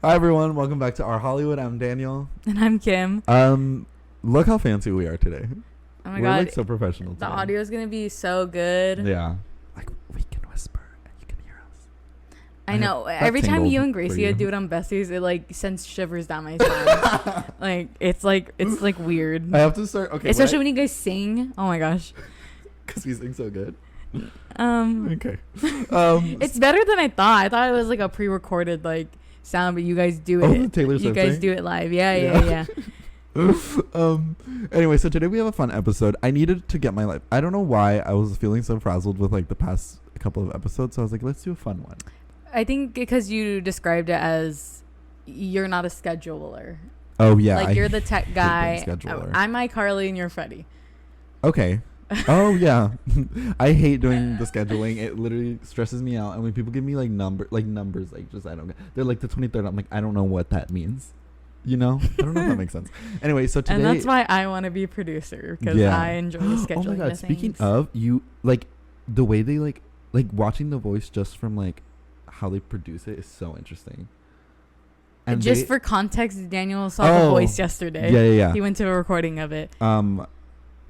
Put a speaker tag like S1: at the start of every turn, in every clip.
S1: Hi everyone, welcome back to Our Hollywood. I'm Daniel.
S2: And I'm Kim.
S1: Look how fancy we are today.
S2: Oh my
S1: We're
S2: god.
S1: like so professional today.
S2: The audio is going to be so good.
S1: Yeah. Like we can whisper and you can hear us.
S2: I know. Every time you and Gracie do it on Besties, it like sends shivers down my spine. It's like weird.
S1: I have to start. Okay.
S2: Especially when you guys sing. Oh my gosh.
S1: Because we sing so good.
S2: Okay.
S1: It's
S2: It's better than I thought. I thought it was like a pre-recorded like sound, but you guys do it.
S1: Oh, the Taylor
S2: you
S1: Swift
S2: guys
S1: thing?
S2: do it live. Yeah.
S1: Anyway, so today we have a fun episode. I needed to get my life. I don't know why I was feeling so frazzled with like the past couple of episodes, so I was like, let's do a fun one.
S2: I think because you described it as you're not a scheduler.
S1: Oh yeah,
S2: Like you're the tech guy.
S1: Scheduler.
S2: I'm Mike Harley and you're Freddie.
S1: Okay. Oh yeah. I hate doing the scheduling. It literally stresses me out. And when people give me like numbers, like just I don't get. They're like the 23rd. I'm like, I don't know what that means. You know? I don't know if that makes sense. Anyway, so today,
S2: and that's why I want to be a producer, because I enjoy scheduling.
S1: Oh my god! Speaking
S2: things.
S1: of, you like the way they like watching The Voice just from like how they produce it is so interesting.
S2: And just for context, Daniel saw The Voice yesterday.
S1: Yeah.
S2: He went to a recording of it.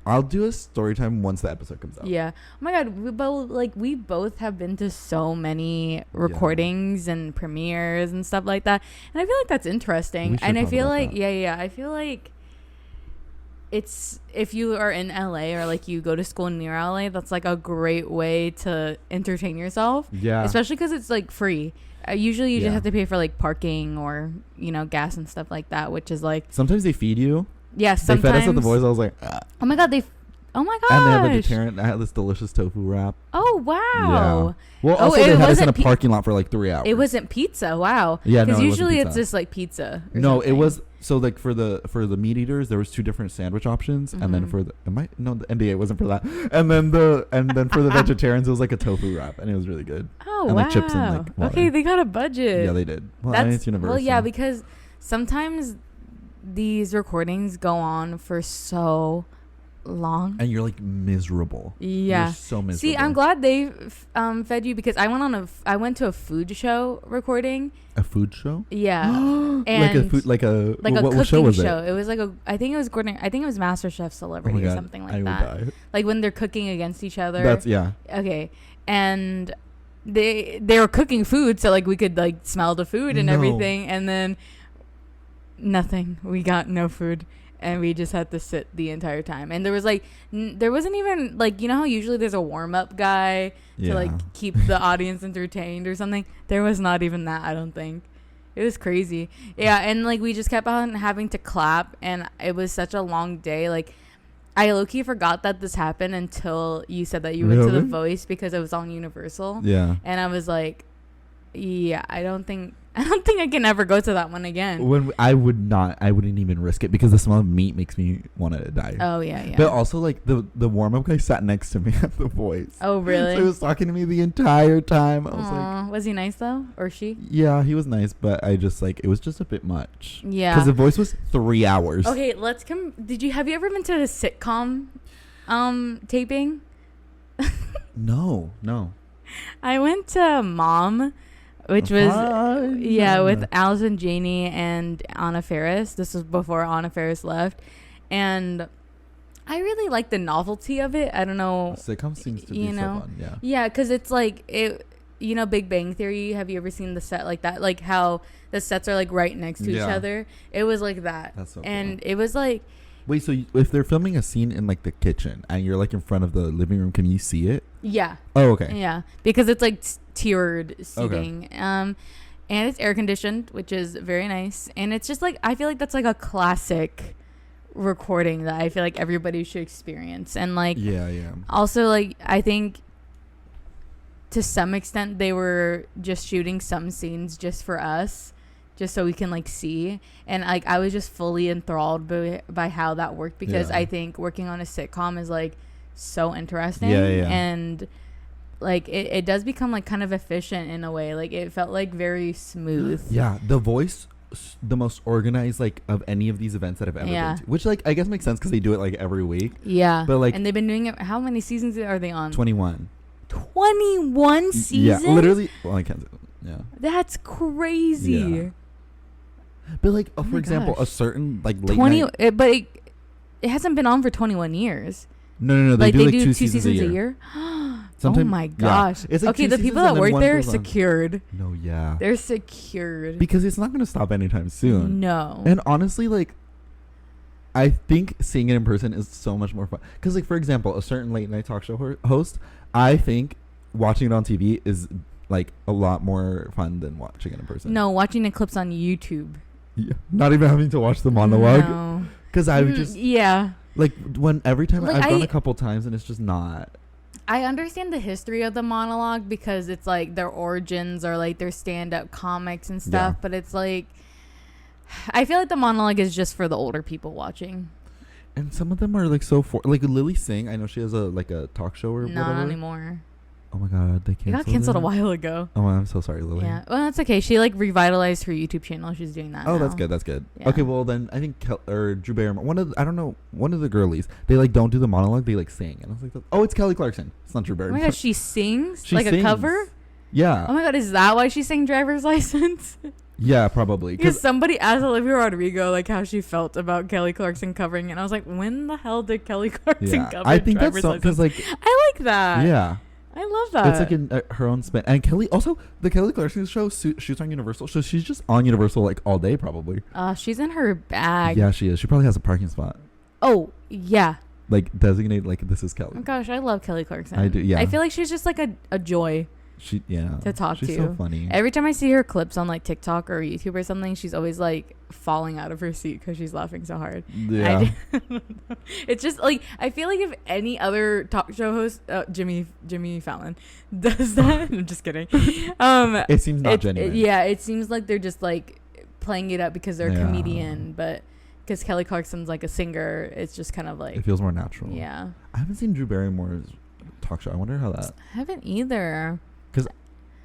S1: I'll do a story time once the episode comes out.
S2: Yeah. Oh my god, we both have been to so many recordings and premieres and stuff like that. And I feel like that's interesting. And I feel like I feel like it's, if you are in LA or like you go to school near LA, that's like a great way to entertain yourself.
S1: Yeah.
S2: Especially because it's like free. Usually you just
S1: Yeah.
S2: have to pay for like parking or, gas and stuff like that, which is like,
S1: Sometimes they feed you.
S2: yes,
S1: They
S2: sometimes.
S1: fed us at The Voice. I was like,
S2: Oh my god, oh my gosh.
S1: and they have vegetarian. I had this delicious tofu wrap.
S2: Oh wow.
S1: Yeah. Well, also they had us in a parking lot for like 3 hours.
S2: It wasn't pizza. Wow.
S1: Yeah, no,
S2: because
S1: it wasn't
S2: usually
S1: pizza.
S2: it's just like pizza.
S1: No, it was so like for the meat eaters there was 2 different sandwich options, and then for the the NBA wasn't for that, and then for the vegetarians it was like a tofu wrap, and it was really good.
S2: Oh
S1: and
S2: wow.
S1: like chips and like water.
S2: Okay, they got a budget.
S1: Yeah, they did. Well, and it's Universal.
S2: Well, yeah, because sometimes these recordings go on for so long,
S1: and you're like miserable.
S2: Yeah,
S1: you're so miserable.
S2: See, I'm glad they fed you, because I went to a food show recording.
S1: A food show?
S2: Yeah.
S1: And
S2: like a
S1: food, like a
S2: what
S1: cooking
S2: show
S1: was
S2: it was like I think it was MasterChef Celebrity or something like that.
S1: Die.
S2: Like when they're cooking against each other.
S1: That's
S2: Okay, and they were cooking food, so like we could like smell the food and everything, and then nothing. We got no food, and we just had to sit the entire time. And there was like there wasn't even like, how usually there's a warm-up guy to like keep the audience entertained or something. There was not even that, I don't think. It was crazy. Yeah, and like we just kept on having to clap, and it was such a long day. Like I low-key forgot that this happened until you said that you went to The Voice, because it was on Universal.
S1: Yeah.
S2: And I was like, yeah, I don't think I can ever go to that one again.
S1: When I wouldn't even risk it, because the smell of meat makes me want to die.
S2: Oh yeah.
S1: But also like the warm-up guy sat next to me at The Voice.
S2: Oh really?
S1: So he was talking to me the entire time. I was like,
S2: was he nice though, or she?
S1: Yeah, he was nice, but I just like, it was just a bit much.
S2: Yeah.
S1: Because The Voice was 3 hours.
S2: Okay, have you ever been to a sitcom taping?
S1: No.
S2: I went to Mom, which was with Allison Janney and Anna Faris. This was before Anna Faris left, and I really like the novelty of it. I don't know.
S1: Sitcom seems to be so fun. Yeah.
S2: Yeah, because it's like it. Big Bang Theory. Have you ever seen the set like that? Like how the sets are like right next to each other. It was like that.
S1: That's so
S2: and
S1: cool.
S2: It was like.
S1: Wait, so if they're filming a scene in like the kitchen and you're like in front of the living room, can you see it?
S2: Yeah.
S1: Oh, okay.
S2: Yeah, because it's like tiered seating. Okay. And it's air conditioned, which is very nice. And it's just like, I feel like that's like a classic recording that I feel like everybody should experience. And like,
S1: yeah.
S2: Also, like, I think to some extent they were just shooting some scenes just for us, just so we can like see. And like I was just fully enthralled by how that worked, because I think working on a sitcom is like so interesting. And like it does become like kind of efficient in a way. Like it felt like very smooth.
S1: Yeah, The Voice, the most organized like of any of these events that I've ever been to, which like I guess makes sense because they do it like every week.
S2: Yeah,
S1: but like,
S2: and they've been doing it. How many seasons are they on?
S1: 21
S2: seasons.
S1: Yeah, literally. Well, I can't. Yeah,
S2: that's crazy.
S1: But like,
S2: Oh
S1: for
S2: my
S1: example,
S2: gosh.
S1: a certain like late
S2: 20,
S1: night.
S2: it hasn't been on for 21 years.
S1: No. They
S2: Like
S1: do
S2: they
S1: like
S2: do
S1: two
S2: two
S1: seasons a year. Oh
S2: Oh my gosh.
S1: It's like
S2: okay,
S1: 2
S2: the people
S1: seasons
S2: that
S1: and then
S2: work
S1: one
S2: there are
S1: goes on.
S2: secured.
S1: No, yeah.
S2: They're secured.
S1: Because it's not going to stop anytime soon.
S2: No.
S1: And honestly, like, I think seeing it in person is so much more fun. Because, like, for example, a certain late night talk show host, I think watching it on TV is, like, a lot more fun than watching it in person.
S2: No, watching the clips on YouTube.
S1: Yeah. Not even having to watch the monologue.
S2: No.
S1: Because I would just,
S2: yeah.
S1: like, every time
S2: Like,
S1: I've gone a couple times and it's just not.
S2: I understand the history of the monologue because it's like their origins or like their stand-up comics and stuff, but it's like I feel like the monologue is just for the older people watching.
S1: And some of them are like so like Lily Singh. I know she has a talk show or
S2: Not
S1: whatever.
S2: anymore.
S1: Oh my god, they
S2: It
S1: canceled.
S2: got canceled a while ago.
S1: Oh, I'm so sorry, Lily.
S2: Yeah, well, that's okay. She like revitalized her YouTube channel. She's doing that.
S1: Oh,
S2: now.
S1: that's good. That's good.
S2: Yeah.
S1: Okay, well then I think Drew Barrymore. One of the girlies. They like don't do the monologue. They like sing, and I was like, oh, it's Kelly Clarkson. It's not Drew
S2: Oh
S1: Barrymore.
S2: my gosh, she sings
S1: She
S2: like
S1: sings.
S2: a cover.
S1: Yeah.
S2: Oh my god, is that why she sang Driver's License?
S1: Yeah, probably.
S2: Because somebody asked Olivia Rodrigo like how she felt about Kelly Clarkson covering it, and I was like, when the hell did Kelly Clarkson cover
S1: I think
S2: Driver's
S1: that's so
S2: License?
S1: because like
S2: I like that.
S1: yeah,
S2: I love that.
S1: it's like in her own spin. And Kelly also the Kelly Clarkson show shoots on Universal, so she's just on Universal like all day probably.
S2: She's in her bag.
S1: Yeah, she is. She probably has a parking spot
S2: Oh, yeah.
S1: like designated like this is
S2: Oh
S1: Kelly.
S2: my gosh, I love Kelly Clarkson.
S1: I do. Yeah,
S2: I feel like she's just like a joy
S1: she
S2: to talk
S1: she's
S2: to.
S1: so funny.
S2: Every time I see her clips on like TikTok or YouTube or something, she's always like falling out of her seat because she's laughing so hard.
S1: Yeah.
S2: It's just like I feel like if any other talk show host, Jimmy Fallon, does that, I'm just kidding.
S1: It seems not genuine.
S2: Yeah, it seems like they're just like playing it up because they're a
S1: Yeah.
S2: comedian, but because Kelly Clarkson's like a singer, it's just kind of like
S1: It feels more natural.
S2: yeah.
S1: I haven't seen Drew Barrymore's talk show. I wonder how that.
S2: I haven't either.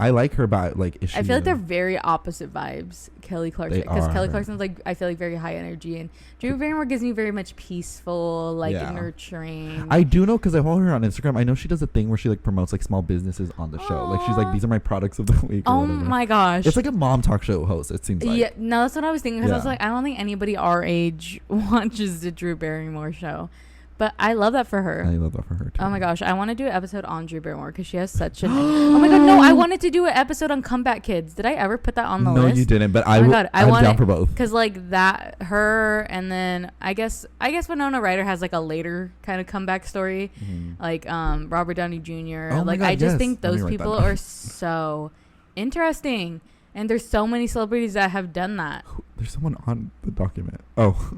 S1: I like her, but like, is she?
S2: I feel like they're very opposite vibes, Kelly Clarkson.
S1: They
S2: Because
S1: are.
S2: Kelly Clarkson's like, I feel like very high energy, and Drew Barrymore gives me very much peaceful, like
S1: Yeah.
S2: nurturing.
S1: I do know because I follow her on Instagram. I know she does a thing where she like promotes like small businesses on the show. Like she's like, these are my products of the week. Or
S2: oh
S1: whatever.
S2: my gosh.
S1: It's like a mom talk show host. It seems like.
S2: Yeah, no, that's what I was thinking. Because I was
S1: Yeah.
S2: like, I don't think anybody our age watches the Drew Barrymore show. But I love that for her.
S1: I love that for her too.
S2: Oh my gosh, I want to do an episode on Drew Barrymore because she has such an. Oh my god, no! I wanted to do an episode on Comeback Kids. Did I ever put that on the
S1: No,
S2: list?
S1: you didn't. But
S2: Oh my God,
S1: I'm
S2: want
S1: down
S2: it,
S1: for both.
S2: Because like that, her, and then I guess Winona Ryder has like a later kind of comeback story, like Robert Downey Jr.
S1: Oh my
S2: like
S1: God,
S2: I just
S1: yes.
S2: think
S1: Let me
S2: those
S1: write that
S2: people
S1: down.
S2: are so interesting, and there's so many celebrities that have done that.
S1: There's someone on the document. Oh.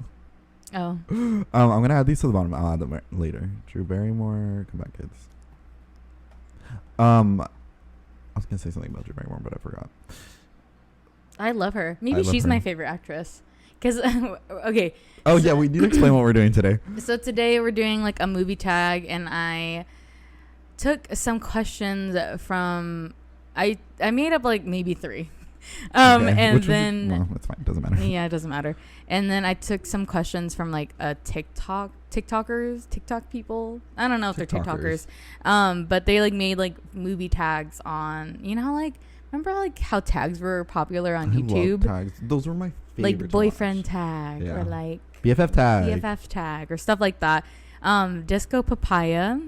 S2: Oh,
S1: I'm gonna add these to the bottom. I'll add them later. Drew Barrymore, Comeback Kids. I was gonna say something about Drew Barrymore, but I forgot.
S2: I love her.
S1: I
S2: Maybe
S1: love
S2: she's
S1: her.
S2: my favorite actress. Cause okay.
S1: Oh yeah, we need to explain what we're doing today.
S2: So today we're doing like a movie tag, and I took some questions from. I made up like maybe 3.
S1: Okay.
S2: And
S1: Which
S2: then
S1: well, that's fine. Doesn't matter.
S2: yeah, it doesn't matter. And then I took some questions from like TikTok people. I don't know if they're TikTokers. But they like made like movie tags on, you know, like remember like how tags were popular on YouTube?
S1: Love tags. Those were my favorite.
S2: Like boyfriend tag
S1: Yeah.
S2: or like
S1: BFF tag.
S2: BFF tag or stuff like that. Disco Papaya,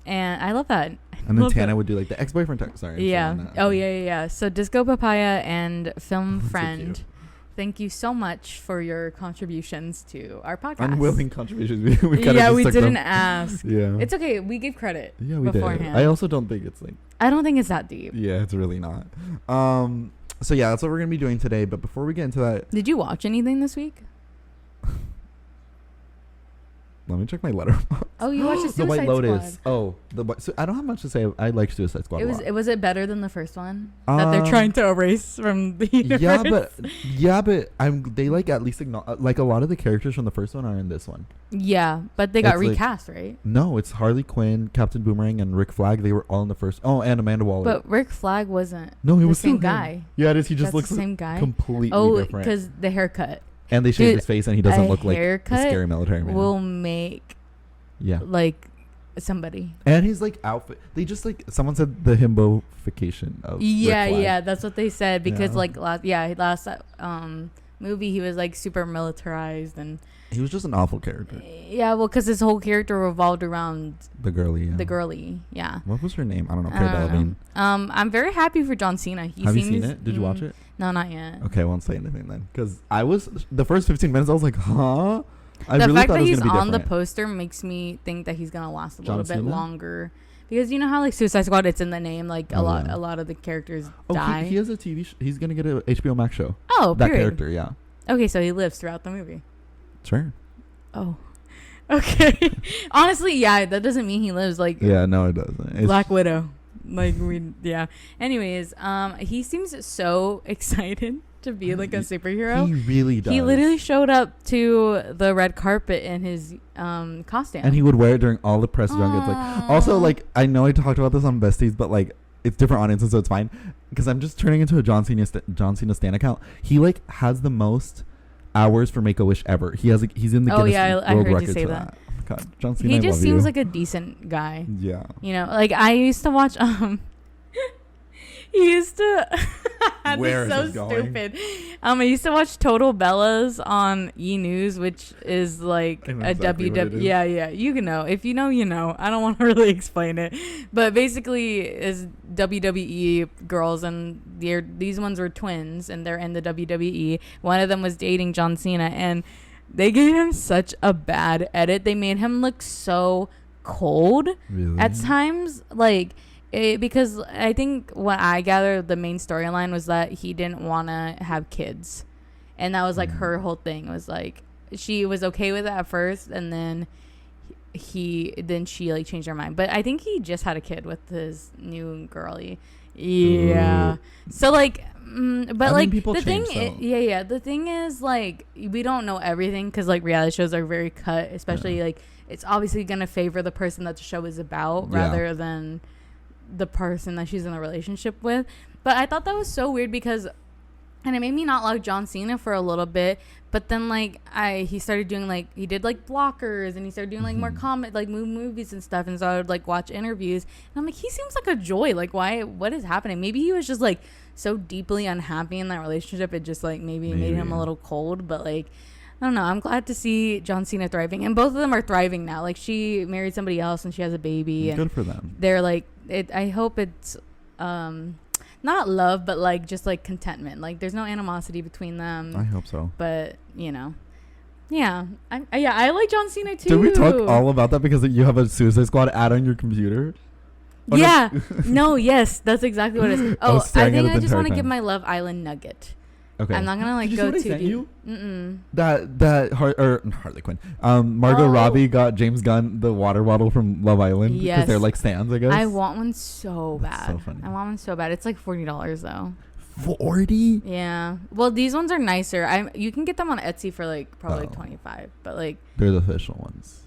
S2: and I love that.
S1: And then
S2: Love
S1: Tana
S2: that.
S1: would do like the ex-boyfriend tag. Sorry.
S2: Yeah. Oh yeah. So Disco Papaya and Film
S1: So
S2: Friend.
S1: cute.
S2: Thank you so much for your contributions to our podcast.
S1: Unwilling contributions. we kinda
S2: Yeah,
S1: just
S2: we
S1: took
S2: didn't
S1: them.
S2: ask.
S1: Yeah.
S2: It's okay. We give credit.
S1: Yeah, we
S2: beforehand.
S1: did. I also don't think it's like.
S2: I don't think it's that deep.
S1: Yeah, it's really not. So yeah, that's what we're gonna be doing today. But before we get into that,
S2: Did you watch anything this week?
S1: let me check my letterbox.
S2: Oh, you watched
S1: The White
S2: Suicide
S1: Lotus.
S2: Squad.
S1: Oh, so I don't have much to say. I like Suicide Squad. a lot.
S2: Was it better than the first one that they're trying to erase from the universe?
S1: yeah, but they like at least like a lot of the characters from the first one are in this one.
S2: Yeah, but they got
S1: It's like-
S2: recast, right?
S1: No, it's Harley Quinn, Captain Boomerang, and Rick Flag. They were all in the first. Oh, and Amanda Waller.
S2: But Rick Flag wasn't
S1: no, he
S2: the
S1: was
S2: same
S1: still him.
S2: guy.
S1: Yeah, it is. He just
S2: That's
S1: looks
S2: the same guy.
S1: completely
S2: Oh,
S1: different.
S2: because the haircut.
S1: And they shaved
S2: Dude,
S1: his face, and he doesn't
S2: a
S1: look like a
S2: haircut
S1: scary military man.
S2: will make
S1: Yeah.
S2: like somebody.
S1: And his like outfit, they just like someone said the himboification of Rick Flag.
S2: Yeah, that's what they said because
S1: Yeah.
S2: like last movie, he was like super militarized and
S1: he was just an awful character.
S2: Yeah, well, because his whole character revolved around
S1: the girly. Yeah.
S2: The girly, yeah.
S1: What was her name? I don't know. Cara Delevingne.
S2: I'm very happy for John Cena.
S1: Have you seen it? Did you watch it?
S2: No, not yet.
S1: Okay, I won't say anything then, because I was the first 15 minutes. I was like, huh.
S2: The fact that he's on the poster makes me think that he's gonna last a little bit longer. Because you know how like Suicide Squad, it's in the name. Like a lot of the characters die.
S1: He has a TV. He's gonna get a HBO Max show.
S2: Oh,
S1: that character, yeah.
S2: Okay, so he lives throughout the movie.
S1: Sure.
S2: Oh, okay. Honestly, yeah, that doesn't mean he lives. Like,
S1: yeah, no, it doesn't.
S2: Black Widow. Like yeah. Anyways, he seems so excited to be like a superhero.
S1: He really does.
S2: He literally showed up to the red carpet in his costume,
S1: and he would wear it during all the press junkets. Like, also, like, I know I talked about this on Besties, but like, it's different audiences, so it's fine. Because I'm just turning into a John Cena Stan account. He like has the most hours for Make-A-Wish ever. He's in the Guinness World Records for that. God, John Cena,
S2: he just seems like a decent guy.
S1: Yeah.
S2: You know, like I used to watch he used to
S1: Where
S2: this is so stupid. I used to watch Total Bellas on E! News, which is like a WWE. Yeah, you can know. If you know, you know. I don't want to really explain it, but basically, is WWE girls, and these ones were twins, and they're in the WWE. One of them was dating John Cena, and they gave him such a bad edit. They made him look so cold at times, like. Because I think what I gathered, the main storyline was that he didn't want to have kids, and that was like her whole thing. Was like she was okay with it at first, and then she like changed her mind. But I think he just had a kid with his new girlie. Yeah. So like, but like the thing, the thing is like we don't know everything because like reality shows are very cut, especially like it's obviously gonna favor the person that the show is about rather than the person that she's in a relationship with. But I thought that was so weird because, and it made me not like John Cena for a little bit, but then like he started doing like he did like blockers, and he started doing like more movies and stuff, and so I would like watch interviews, and I'm like, he seems like a joy. Like, what is happening? Maybe he was just like so deeply unhappy in that relationship, it just like maybe made him a little cold. But like, I don't know, I'm glad to see John Cena thriving, and both of them are thriving now. Like, she married somebody else and she has a baby.
S1: Good for them.
S2: They're like, I hope it's not love, but like just like contentment. Like, there's no animosity between them.
S1: I hope so.
S2: But you know, yeah, I like John Cena too.
S1: Did we talk all about that because you have a Suicide Squad ad on your computer?
S2: Oh, yeah. No, yes, that's exactly what it is. Oh, I think I just want to give my Love Island nugget.
S1: Okay.
S2: I'm not gonna like go too deep.
S1: That Harley Quinn. Margot Robbie got James Gunn the water bottle from Love Island because they're like stands, I guess.
S2: I want one so bad.
S1: That's so funny.
S2: I want one so bad. It's like $40 though.
S1: 40?
S2: Yeah. Well, these ones are nicer. You can get them on Etsy for like probably $25, but like
S1: they're the official ones.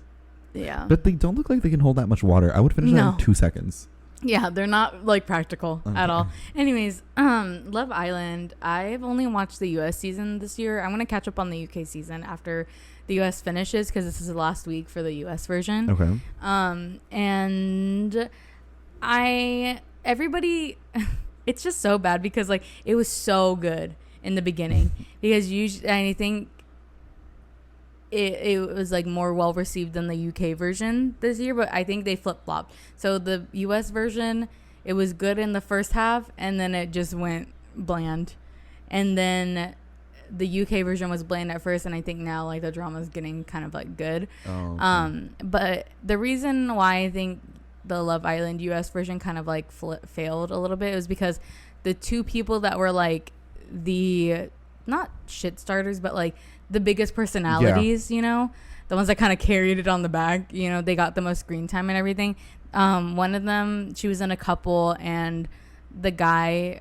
S2: Yeah.
S1: But they don't look like they can hold that much water. I would finish that in 2 seconds.
S2: Yeah, they're not like practical at all. Anyways, Love Island. I've only watched the US season this year. I'm gonna catch up on the UK season after the US finishes because this is the last week for the US version.
S1: Okay.
S2: And everybody, it's just so bad because like it was so good in the beginning because usually I think it was like more well received than the UK version this year, but I think they flip-flopped. So the US version, it was good in the first half and then it just went bland, and then the UK version was bland at first, and I think now like the drama is getting kind of like good. But the reason why I think the Love Island US version kind of like failed a little bit was because the two people that were like the not shit starters but like the biggest personalities, you know, the ones that kind of carried it on the back, you know, they got the most screen time and everything. One of them, she was in a couple, and the guy,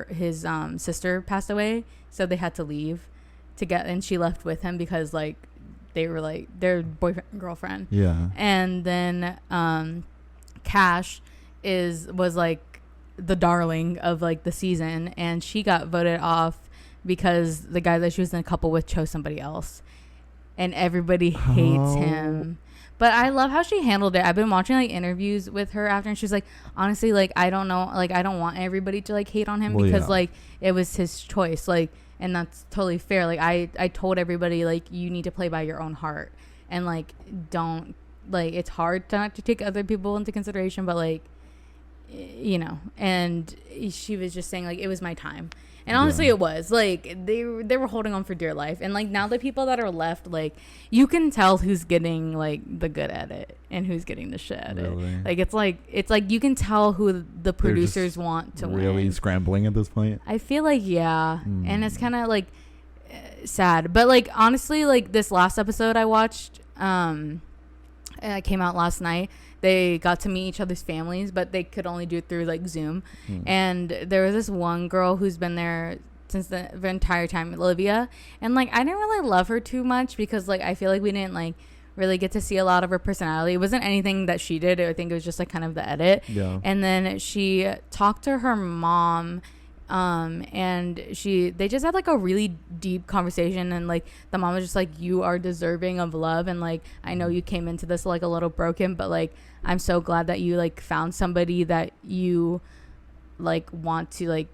S2: his sister passed away, so they had to leave and she left with him because like they were like their boyfriend and girlfriend.
S1: Yeah.
S2: And then Cash was like the darling of like the season, and she got voted off because the guy that she was in a couple with chose somebody else, and everybody hates him. But I love how she handled it. I've been watching like interviews with her after, and she's like, honestly, like I don't know, like I don't want everybody to like hate on him because like it was his choice. Like and that's totally fair. Like I told everybody, like, you need to play by your own heart, and like don't, like, it's hard not to take other people into consideration, but like, you know. And she was just saying like it was my time, and honestly it was like they were holding on for dear life. And like now the people that are left, like, you can tell who's getting like the good edit and who's getting the shit edit.
S1: Really?
S2: Like it's like you can tell who the producers want to
S1: really
S2: win.
S1: Scrambling at this point.
S2: I feel like and it's kind of like sad, but like honestly, like this last episode I watched came out last night. They got to meet each other's families, but they could only do it through like Zoom. And there was this one girl who's been there since the entire time, Olivia, and like I didn't really love her too much because like I feel like we didn't like really get to see a lot of her personality. It wasn't anything that she did. I think it was just like kind of the edit. Yeah. And then she talked to her mom, and they just had like a really deep conversation, and like the mom was just like, you are deserving of love, and like I know you came into this like a little broken, but like I'm so glad that you like found somebody that you like want to like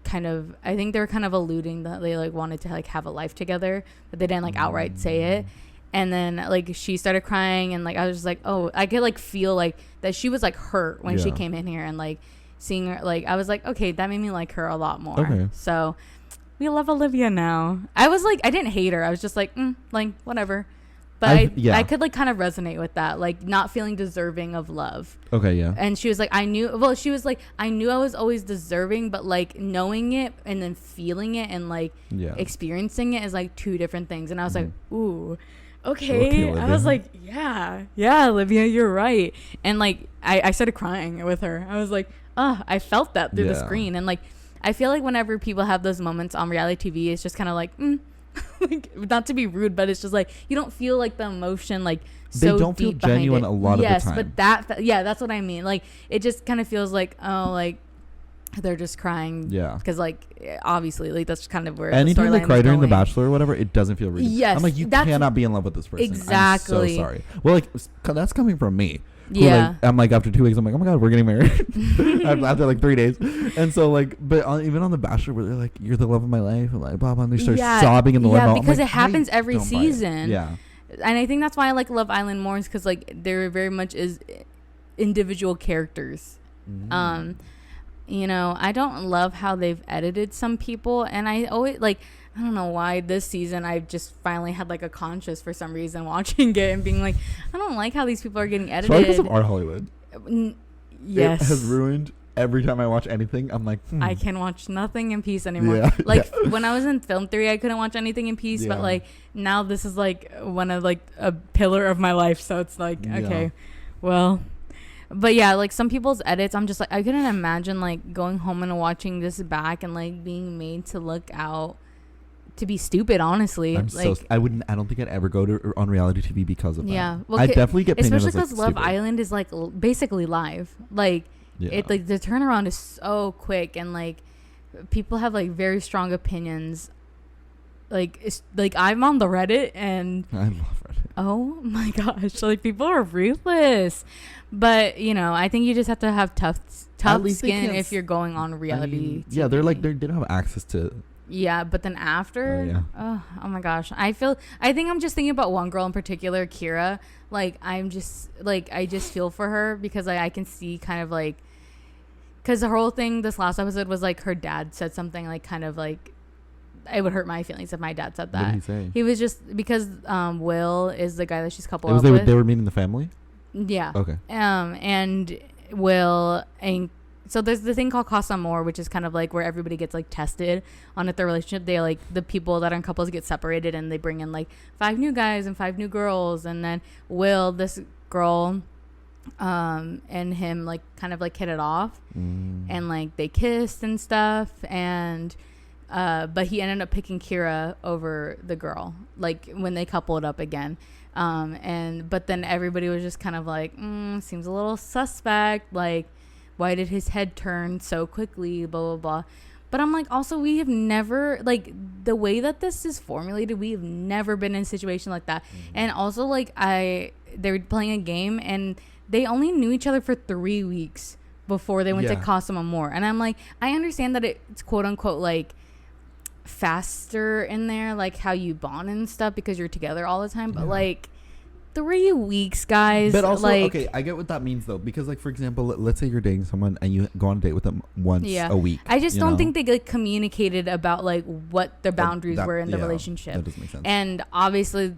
S2: kind of, I think they were kind of alluding that they like wanted to like have a life together, but they didn't like outright say it. And then like she started crying, and like I was just like, oh, I could like feel like that she was like hurt when she came in here, and like seeing her, like I was like, okay, that made me like her a lot more. Okay. So we love Olivia now. I was like, I didn't hate her. I was just like, like whatever. But I could like kind of resonate with that, like not feeling deserving of love. Okay, yeah. And she was like, I knew I was always deserving, but like knowing it and then feeling it and like experiencing it is like two different things. And I was like, ooh, okay. I was like, yeah, Olivia, you're right. And like I started crying with her. I was like, I felt that through the screen. And like I feel like whenever people have those moments on reality TV, it's just kind of like, like, not to be rude, but it's just like you don't feel like the emotion like so they don't feel genuine a lot of the time. Yes, but that's what I mean. Like it just kind of feels like, oh, like they're just crying. Yeah, because like obviously like that's kind of where anytime they cry during The Bachelor or whatever, it doesn't feel real. Yes, I'm like, you cannot be in love with this person. Exactly. I'm so sorry. Well, like that's coming from me. Yeah, like, I'm like after 2 weeks I'm like, oh my god, we're getting married. after like 3 days. And so like, but even on The Bachelor where they're like, you're the love of my life, and like blah blah, and they start sobbing in the limo. Yeah, because like, it happens every season. Yeah, and I think that's why I like Love Island more, is because like there very much is individual characters. You know, I don't love how they've edited some people, and I always like, I don't know why this season I just finally had like a conscience for some reason watching it and being like, I don't like how these people are getting edited. It's because of our Hollywood. Yes. It has ruined every time I watch anything. I'm like, I can watch nothing in peace anymore. Yeah, like when I was in film theory, I couldn't watch anything in peace, but like now this is like one of like a pillar of my life. So it's like, okay, well. But yeah, like some people's edits, I'm just like, I couldn't imagine like going home and watching this back and like being made to look out to be stupid. Honestly, I don't think I'd ever go to on reality TV because of that. Yeah, well, I definitely get painted especially because like, Love Island is like basically live. Like it, like the turnaround is so quick, and like people have like very strong opinions. Like it's like I'm on the Reddit, and I love Reddit. Oh my gosh, like people are ruthless. But you know, I think you just have to have tough skin if you're going on reality. I mean, they're like they don't have access to. Yeah, but then after, oh my gosh, I think I'm just thinking about one girl in particular, Kira. Like I just feel for her because I can see kind of like, because the whole thing this last episode was like her dad said something like kind of like, it would hurt my feelings if my dad said that. What did he say? He was just because Will is the guy that she's coupled up with. They were meeting the family. Yeah. Okay. And Will, and so there's the thing called Casa Amor, which is kind of like where everybody gets like tested on if their relationship. They like the people that are in couples get separated, and they bring in like 5 new guys and 5 new girls, and then Will, this girl, and him like kind of like hit it off, and like they kissed and stuff, and but he ended up picking Kira over the girl, like when they coupled up again. But then everybody was just kind of like, seems a little suspect. Like, why did his head turn so quickly? Blah, blah, blah. But I'm like, also, we have never, like, the way that this is formulated, we have never been in a situation like that. And also, like, they were playing a game, and they only knew each other for 3 weeks before they went to Casa Amor. And I'm like, I understand that it's quote unquote, like, faster in there, like how you bond and stuff because you're together all the time. But like 3 weeks, guys.
S1: But also,
S2: like,
S1: okay, I get what that means though, because like for example, let's say you're dating someone and you go on a date with them once a week.
S2: I just don't think they like communicated about like what their boundaries were in the relationship.
S1: That doesn't make sense.
S2: And obviously,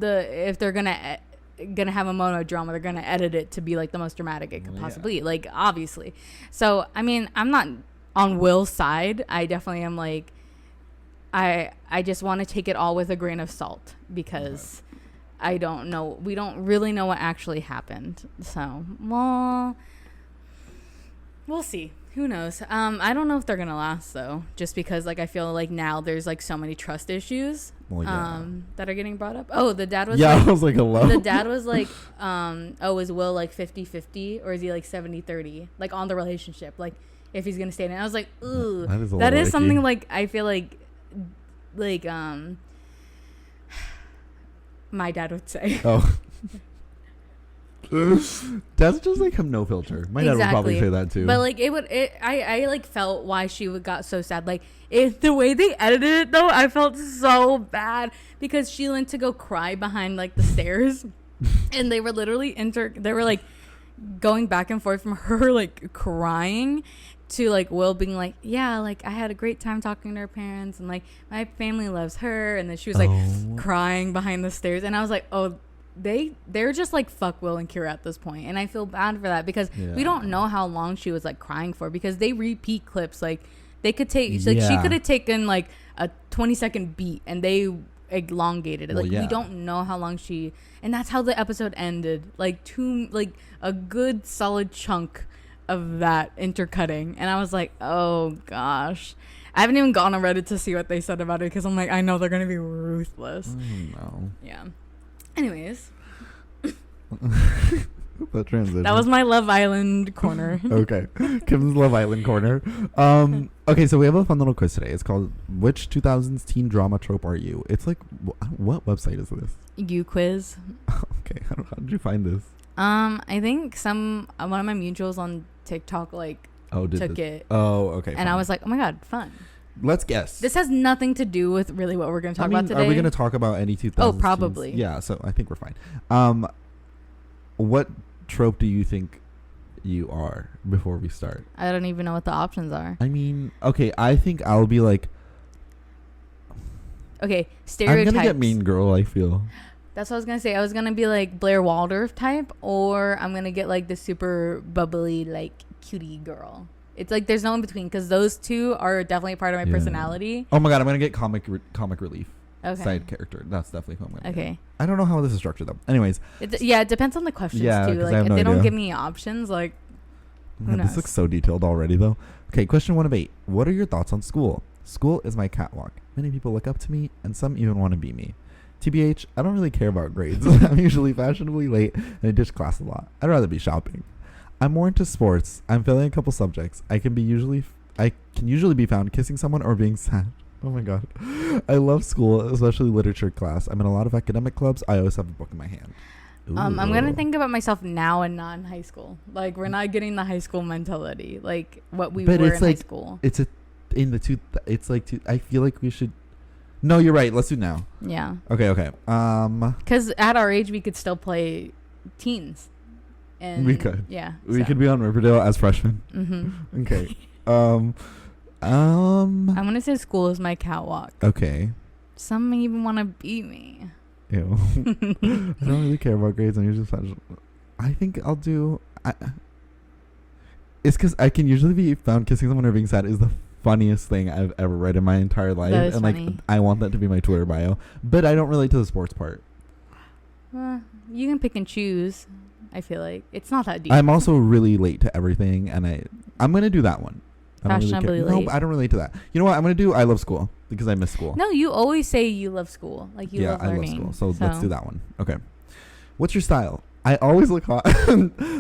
S2: if they're gonna have a monodrama, they're gonna edit it to be like the most dramatic it could possibly be. Like obviously. So I mean, I'm not on Will's side. I definitely am like, I just want to take it all with a grain of salt because I don't know. We don't really know what actually happened. So, well, we'll see. Who knows? I don't know if they're gonna last though, just because like I feel like now there's like so many trust issues that are getting brought up. Oh, the dad was
S1: I was like, hello.
S2: The dad was like, is Will like 50-50 or is he like 70-30 like on the relationship, like if he's gonna stay in it? I was like, ooh, that is something like I feel like my dad would say.
S1: Oh. Dads just like have no filter. My dad would probably say that too.
S2: But like I like felt why she got so sad. Like the way they edited it though, I felt so bad because she went to go cry behind like the stairs, and they were literally they were like going back and forth from her like crying to like Will being like, yeah, like I had a great time talking to her parents and like my family loves her, and then she was like crying behind the stairs, and I was like, oh, they're just like fuck Will and Kira at this point, and I feel bad for that because we don't know how long she was like crying for because they repeat clips. Like they could take like she could have taken like a 20-second beat and they elongated it. Like we don't know how long she, and that's how the episode ended, like a good solid chunk of that intercutting, and I was like, oh gosh, I haven't even gone on Reddit to see what they said about it because I'm like, I know they're gonna be ruthless.
S1: No.
S2: Yeah. Anyways,
S1: that transition.
S2: That was my Love Island corner.
S1: Okay, Kim's Love Island corner. Okay, so we have a fun little quiz today. It's called "Which 2000s teen drama trope are you?" It's like, what website is this?
S2: You quiz.
S1: Okay, how did you find this?
S2: I think one of my mutuals on TikTok took it.
S1: Oh, okay.
S2: And I was like, oh my god, fun.
S1: Let's guess.
S2: This has nothing to do with really what we're going to talk about today.
S1: Are we going to talk about any 2000s?
S2: Oh, probably.
S1: Teens? Yeah, so I think we're fine. What trope do you think you are before we start?
S2: I don't even know what the options are.
S1: I mean, okay, I think I'll be like...
S2: Okay, stereotypes.
S1: I'm going to get Mean Girl, I feel.
S2: That's what I was going to say. I was going to be like Blair Waldorf type, or I'm going to get like the super bubbly, like cutie girl. It's like there's no in between because those two are definitely a part of my personality.
S1: Oh my god, I'm gonna get comic relief
S2: side
S1: character. That's definitely what I'm gonna
S2: get.
S1: I don't know how this is structured though. Anyways,
S2: it depends on the questions too. Like if they don't give me options, like who knows?
S1: This looks so detailed already though. Okay, question 1 of 8. What are your thoughts on school? School is my catwalk. Many people look up to me, and some even want to be me. TBH, I don't really care about grades. I'm usually fashionably late, and I ditch class a lot. I'd rather be shopping. I'm more into sports. I'm failing a couple subjects. I can usually be found kissing someone or being sad. Oh my god. I love school, especially literature class. I'm in a lot of academic clubs. I always have a book in my hand.
S2: I'm gonna think about myself now and not in high school. Like we're not getting the high school mentality, like what we were in high school.
S1: It's I feel like we should. No, you're right. Let's do now.
S2: Yeah.
S1: Okay.
S2: Because at our age, we could still play teens. And
S1: we could.
S2: Yeah.
S1: We could be on Riverdale as freshmen.
S2: Mm-hmm.
S1: Okay.
S2: I'm gonna say school is my catwalk.
S1: Okay.
S2: Some even want to beat me.
S1: Ew. I don't really care about grades. I'm usually I think I'll do. It's because I can usually be found kissing someone or being sad is the funniest thing I've ever read in my entire life, and
S2: funny.
S1: Like I want that to be my Twitter bio. But I don't relate to the sports part.
S2: You can pick and choose. I feel like it's not that deep.
S1: I'm also really late to everything, and I'm gonna do that one.
S2: Fashionably late.
S1: No, I don't relate to that. You know what? I'm gonna do I love school because I miss school.
S2: No, you always say you love school. Like you love learning.
S1: I love school. So let's do that one. Okay. What's your style? I always look hot.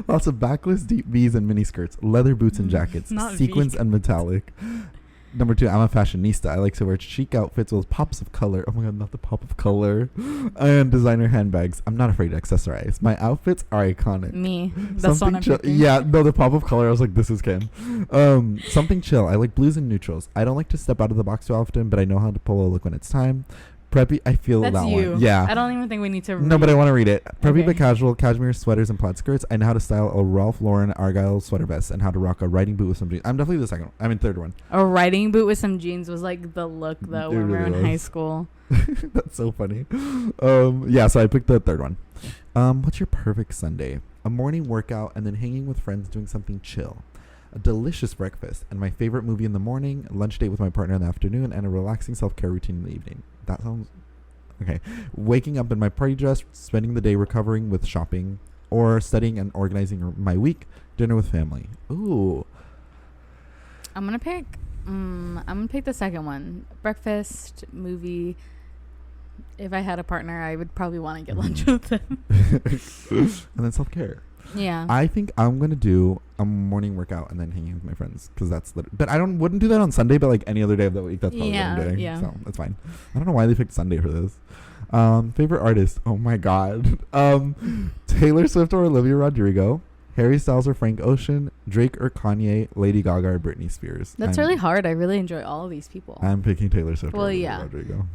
S1: Lots of backless deep V's and mini skirts, leather boots and jackets, sequins and metallic. Number 2, I'm a fashionista. I like to wear chic outfits with pops of color. Oh my god, not the pop of color. And designer handbags. I'm not afraid to accessorize. My outfits are iconic.
S2: Me. That's what I'm picking.
S1: Yeah, no, the pop of color. I was like, this is Kim. Something chill. I like blues and neutrals. I don't like to step out of the box too often, but I know how to pull a look when it's time. Preppy, I feel
S2: that's
S1: that
S2: you.
S1: one. Yeah.
S2: I don't even think we need to read.
S1: No, but I want to read it. Preppy
S2: Okay.
S1: but casual, cashmere sweaters and plaid skirts. I know how to style a Ralph Lauren Argyle sweater vest and how to rock a riding boot with some jeans. I'm definitely the second one. I mean, third one.
S2: A riding boot with some jeans was like the look though
S1: It
S2: when we were
S1: really
S2: in high
S1: was.
S2: school.
S1: That's so funny. Yeah, so I picked the third one. What's your perfect Sunday? A morning workout and then hanging with friends doing something chill. A delicious breakfast and my favorite movie in the morning, a lunch date with my partner in the afternoon, and a relaxing self-care routine in the evening. That sounds okay. Waking up in my party dress, spending the day recovering with shopping, or studying and organizing my week, dinner with family. Ooh.
S2: I'm gonna pick the second one. Breakfast, movie. If I had a partner, I would probably want to get lunch with them.
S1: And then self-care.
S2: Yeah.
S1: I think I'm gonna do a morning workout and then hanging with my friends because that's but I wouldn't do that on Sunday, but like any other day of the week, that's probably what I'm doing.
S2: Yeah.
S1: So that's fine. I don't know why they picked Sunday for this. Favorite artist? Oh my god. Taylor Swift or Olivia Rodrigo, Harry Styles or Frank Ocean, Drake or Kanye, Lady Gaga or Britney Spears.
S2: That's really hard. I really enjoy all of these people.
S1: I'm picking Taylor Swift or
S2: Well,
S1: Olivia
S2: yeah.
S1: Rodrigo.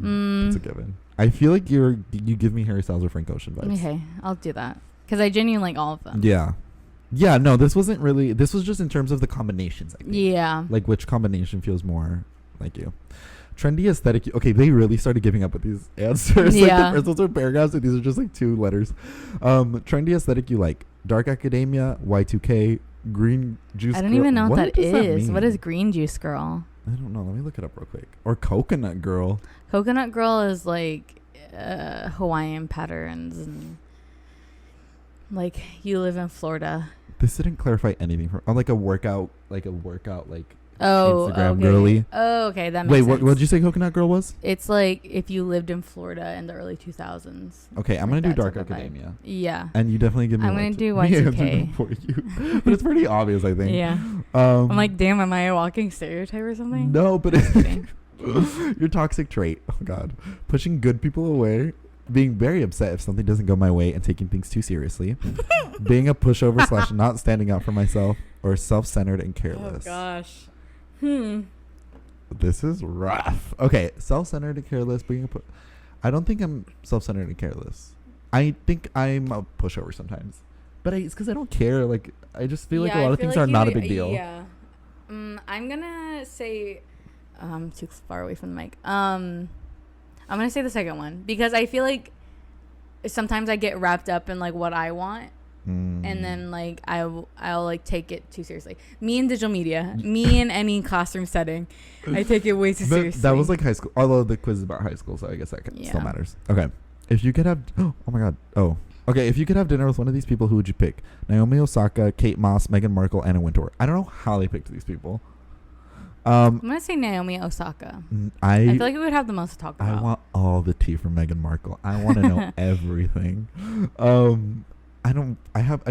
S1: It's a given. I feel like you give me Harry Styles or Frank Ocean vibes.
S2: Okay, I'll do that because I genuinely like all of them.
S1: Yeah. Yeah, no, this was just in terms of the combinations, I think.
S2: Yeah.
S1: Like which combination feels more like you. Trendy aesthetic. Okay, they really started giving up with these answers.
S2: Yeah.
S1: Like the first ones are paragraphs, and these are just like 2 letters. Trendy aesthetic you like. Dark academia, Y2K, green juice.
S2: I don't even know what that
S1: does
S2: is.
S1: mean?
S2: What is green juice girl?
S1: I don't know. Let me look it up real quick. Or coconut girl.
S2: Coconut girl is like Hawaiian patterns and like you live in Florida.
S1: This didn't clarify anything for like a workout like
S2: Oh,
S1: Instagram
S2: okay.
S1: girly.
S2: Oh, okay, that makes
S1: Wait,
S2: sense.
S1: what did you say coconut girl was?
S2: It's like if you lived in Florida in the early 2000s.
S1: Okay, I'm
S2: Like
S1: gonna do
S2: that
S1: dark
S2: type of vibe.
S1: academia.
S2: Yeah.
S1: And you definitely give me
S2: I'm gonna do
S1: me answer
S2: Y2K.
S1: for you. But it's pretty obvious, I think.
S2: Yeah. I'm like, damn, am I a walking stereotype or something?
S1: No, but
S2: Just kidding.
S1: your toxic trait. Oh god. Pushing good people away. Being very upset if something doesn't go my way and taking things too seriously. Being a pushover / not standing up for myself, or self-centered and careless.
S2: Oh gosh.
S1: This is rough. Okay, self-centered and careless. I don't think I'm self-centered and careless. I think I'm a pushover sometimes, but it's because I don't care. Like I just feel like a lot of things are not a big deal.
S2: Yeah. I'm gonna say, too far away from the mic. I'm gonna say the second one because I feel like sometimes I get wrapped up in like what I want. And then like I'll like take it too seriously. Me in digital media, me in any classroom setting, I take it way too seriously.
S1: That was like high school. Although the quiz is about high school, so I guess that still matters. Okay, if you could have, oh my god, okay, if you could have dinner with one of these people, who would you pick? Naomi Osaka, Kate Moss, Meghan Markle, Anna Wintour. I don't know how they picked these people.
S2: I'm gonna say Naomi Osaka. I feel like we would have the most to talk about.
S1: I want all the tea from Meghan Markle. I want to know everything. I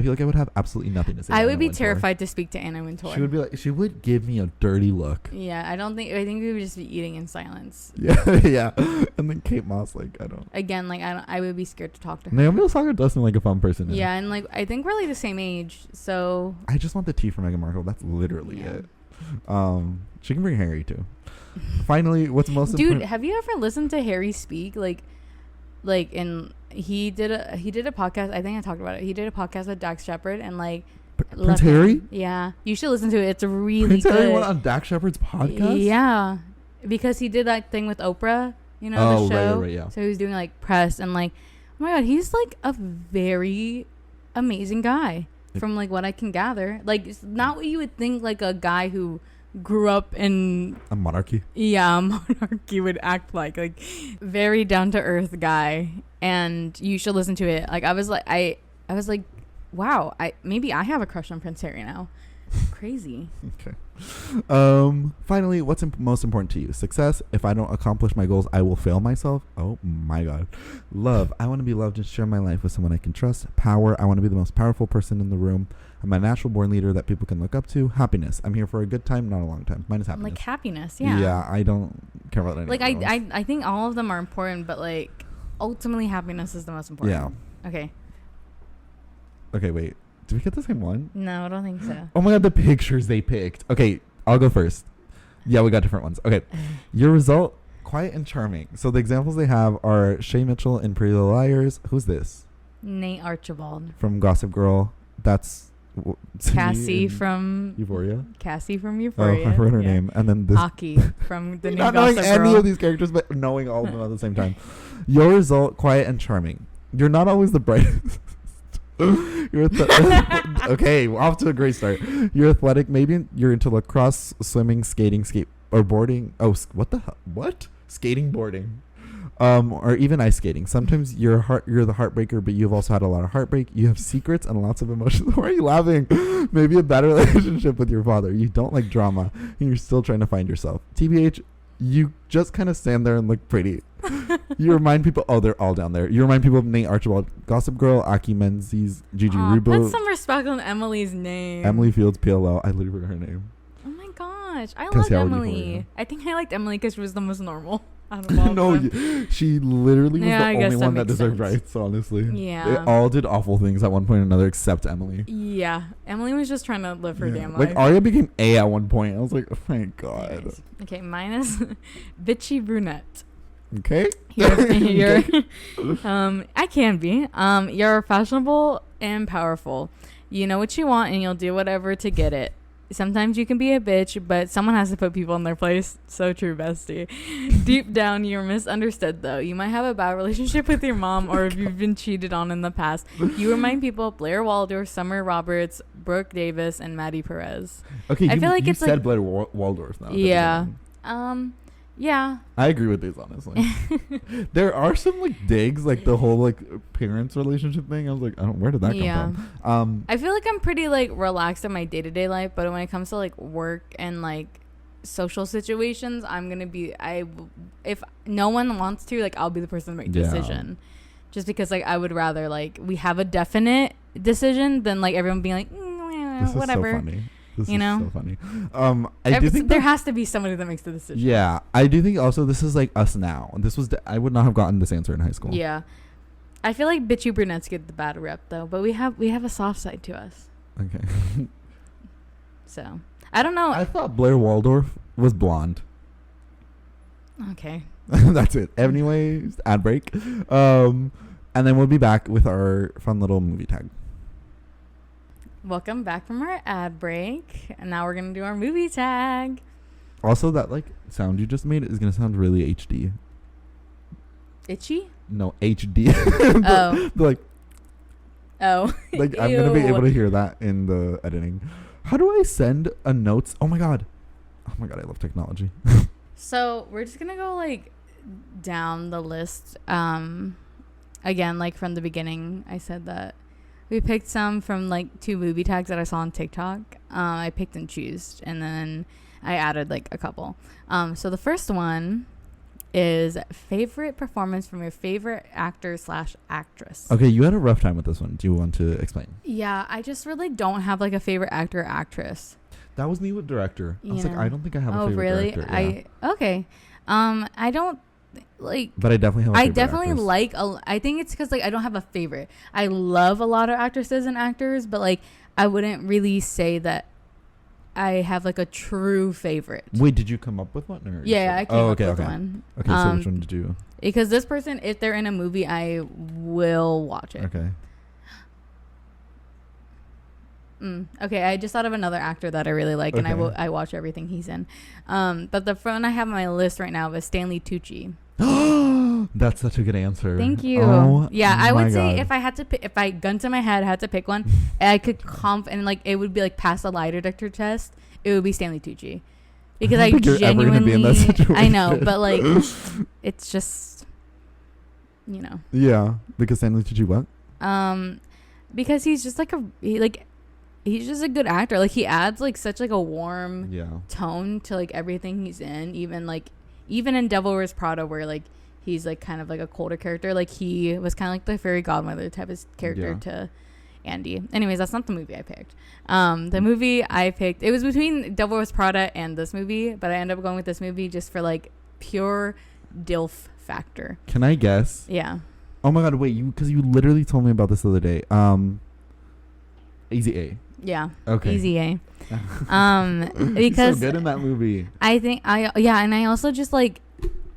S1: feel like I would have absolutely nothing to say.
S2: I would be terrified to speak to Anna Wintour.
S1: She would give me a dirty look.
S2: Yeah, I think we would just be eating in silence.
S1: Yeah, yeah. And then Kate Moss, like, I don't.
S2: Again, like, I would be scared to talk to her.
S1: Naomi Osaka does seem like a fun person.
S2: Yeah, and like, I think we're like the same age, so.
S1: I just want the tea from Meghan Markle. That's literally it. She can bring Harry too. Finally, what's most important?
S2: Dude, have you ever listened to Harry speak? He did a podcast. I think I talked about it. He did a podcast with Dax Shepard and like
S1: Prince Harry.
S2: Yeah, you should listen to it. It's really
S1: Prince
S2: good.
S1: Harry went on Dax Shepard's podcast.
S2: Yeah, because he did that thing with Oprah. You know, the show.
S1: Right, yeah.
S2: So he was doing like press and like, oh my god, he's like a very amazing guy from like what I can gather. Like, it's not what you would think like a guy who grew up in
S1: a monarchy.
S2: Yeah, a monarchy would act like very down to earth guy. And you should listen to it. Like I was like, wow, maybe I have a crush on Prince Harry now. Crazy.
S1: Okay. Finally, what's most important to you? Success. If I don't accomplish my goals, I will fail myself. Oh my God. Love. I want to be loved and share my life with someone I can trust. Power. I want to be the most powerful person in the room. I'm a natural born leader that people can look up to. Happiness. I'm here for a good time, not a long time. Mine is happiness.
S2: Like happiness, yeah.
S1: Yeah, I don't care about anything
S2: like
S1: else.
S2: I think all of them are important, but like ultimately happiness is the most important.
S1: Yeah.
S2: Okay,
S1: wait. Did we get the same one?
S2: No, I don't think so.
S1: Oh my God, the pictures they picked. Okay, I'll go first. Yeah, we got different ones. Okay. Your result, quiet and charming. So the examples they have are Shay Mitchell in Pretty Little Liars. Who's this?
S2: Nate Archibald.
S1: From Gossip Girl. That's
S2: Cassie from
S1: Euphoria.
S2: Cassie from Euphoria.
S1: Oh, I forgot her name. And then this.
S2: Aki from the new
S1: Not
S2: Gossip
S1: knowing
S2: Girl.
S1: any of these characters, but knowing all of them at the same time. Your result, quiet and charming. You're not always the brightest. Okay, we're off to a great start. You're athletic. Maybe you're into lacrosse, swimming, skating, or boarding. Oh, what the hell? What? Skating, boarding. Or even ice skating. Sometimes you're the heartbreaker, but you've also had a lot of heartbreak. You have secrets and lots of emotions. Why are you laughing? Maybe a bad relationship with your father. You don't like drama, and you're still trying to find yourself. TBH, you just kind of stand there and look pretty. You remind people. Oh, they're all down there. You remind people of Nate Archibald, Gossip Girl, Aki Menzies, Gigi Rubo.
S2: Put some respect on Emily's name.
S1: Emily Fields, PLL. I literally forgot her name.
S2: Oh my gosh, I love Emily. I think I liked Emily because she was the most normal out of all
S1: No,
S2: of them.
S1: she literally was the
S2: I guess
S1: only one that
S2: makes
S1: deserved
S2: sense.
S1: rights. Honestly,
S2: Yeah.
S1: They all did awful things at one point or another, except Emily.
S2: Yeah, Emily was just trying to live her damn life.
S1: Like Arya became A at one point. I was like, oh my God.
S2: Anyways. Okay, mine is bitchy brunette.
S1: Okay.
S2: You're I can be. You're fashionable and powerful. You know what you want and you'll do whatever to get it. Sometimes you can be a bitch, but someone has to put people in their place. So true, bestie. Deep down, you're misunderstood, though. You might have a bad relationship with your mom, or if you've been cheated on in the past. You remind people of Blair Waldorf, Summer Roberts, Brooke Davis, and Maddie Perez.
S1: Okay,
S2: I feel like
S1: you
S2: it's
S1: said
S2: like
S1: Blair Waldorf now.
S2: Yeah. Yeah.
S1: I agree with these, honestly. There are some like digs, like the whole like parents relationship thing. I was like, where did that come from?
S2: I feel like I'm pretty like relaxed in my day-to-day life, but when it comes to like work and like social situations, I'm gonna be if no one wants to, like, I'll be the person to make the decision, just because like I would rather like we have a definite decision than like everyone being like whatever.
S1: This is so funny. This is so funny. I do think
S2: there has to be somebody that makes the decision.
S1: Yeah, I do think also this is like us now. This was I would not have gotten this answer in high school.
S2: Yeah, I feel like bitchy brunettes get the bad rep though, but we have a soft side to us.
S1: Okay.
S2: So I don't know.
S1: I thought Blair Waldorf was blonde.
S2: Okay.
S1: That's it. Anyways, ad break. And then we'll be back with our fun little movie tag.
S2: Welcome back from our ad break, and now we're gonna do our movie tag.
S1: Also, that like sound you just made is gonna sound really HD.
S2: Itchy?
S1: No, HD.
S2: Oh.
S1: Like
S2: I'm
S1: gonna be able to hear that in the editing. How do I send a notes? Oh my god, I love technology.
S2: So we're just gonna go like down the list. Again, like from the beginning, I said that we picked some from like 2 movie tags that I saw on TikTok. I picked and chose, and then I added like a couple. So the first one is favorite performance from your favorite actor / actress.
S1: Okay, you had a rough time with this one. Do you want to explain?
S2: Yeah, I just really don't have like a favorite actor or actress.
S1: That was me with director. I was like, I don't think I have a favorite
S2: really?
S1: director. Yeah.
S2: Okay. I don't like.
S1: But I definitely have.
S2: I definitely actress. Like. I think it's because like I don't have a favorite. I love a lot of actresses and actors, but like I wouldn't really say that I have like a true favorite.
S1: Wait, did you come up with one? Or
S2: yeah, I came up with one.
S1: Okay, so which one did you?
S2: Because this person, if they're in a movie, I will watch it.
S1: Okay.
S2: Okay, I just thought of another actor that I really like, and I watch everything he's in. But the one I have on my list right now is Stanley Tucci.
S1: That's such a good answer.
S2: Thank you.
S1: Oh,
S2: yeah, I would say if I had to pick, if I gun to my head had to pick one, I could and like it would be like pass a lie detector test. It would be Stanley Tucci, because I genuinely be in that situation. I know, but like it's just, you know.
S1: Yeah, because Stanley Tucci what?
S2: Because he's just like he's just a good actor. Like, he adds like such like a warm tone to like everything he's in. Even in Devil Wears Prada, where like he's like kind of like a colder character. Like, he was kind of like the fairy godmother type of character to Andy. Anyways, that's not the movie I picked. The movie I picked, it was between Devil Wears Prada and this movie, but I ended up going with this movie just for like pure DILF factor.
S1: Can I guess?
S2: Yeah.
S1: Oh my god, wait, because you literally told me about this the other day. Easy A.
S2: Yeah.
S1: Okay.
S2: Easy A. Because
S1: he's so good in that movie.
S2: I think and I also just like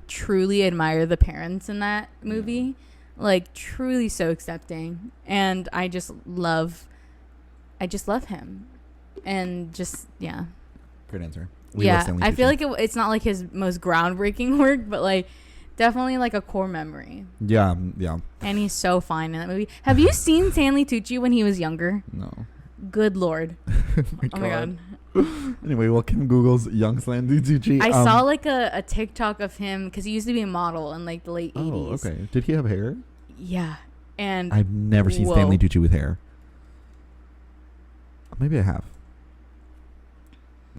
S2: truly admire the parents in that movie. Like, truly so accepting, and I just love him, and just
S1: Great answer.
S2: I feel like it's not like his most groundbreaking work, but like definitely like a core memory.
S1: Yeah.
S2: And he's so fine in that movie. Have you seen Stanley Tucci when he was younger?
S1: No.
S2: Good Lord. Oh my god.
S1: Anyway, well, Kim Google's young Stanley Tucci.
S2: I saw like a TikTok of him because he used to be a model in like the late 80s.
S1: Oh, okay. Did he have hair?
S2: Yeah. And
S1: I've never seen Stanley Tucci with hair. Maybe I have.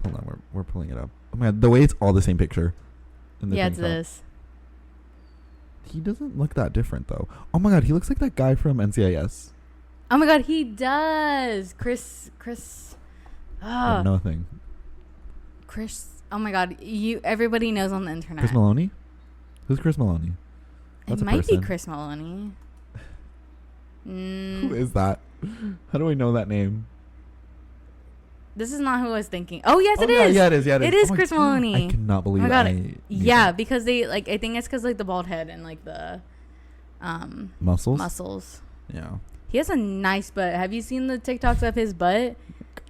S1: Hold on, we're pulling it up. Oh my god, the way it's all the same picture.
S2: It's this.
S1: He doesn't look that different though. Oh my god, he looks like that guy from NCIS.
S2: Oh my god, he does. Chris.
S1: Nothing.
S2: Chris. Oh my god, everybody knows on the internet.
S1: Chris Maloney? Who's Chris Maloney? That's
S2: it might be Chris Maloney.
S1: Who is that? How do I know that name?
S2: This is not who I was thinking. Oh yes, it is.
S1: Yeah, it is.
S2: It is Chris Maloney.
S1: I cannot believe
S2: that. Because they like. I think it's because like the bald head and like the muscles.
S1: Yeah.
S2: He has a nice butt. Have you seen the TikToks of his butt?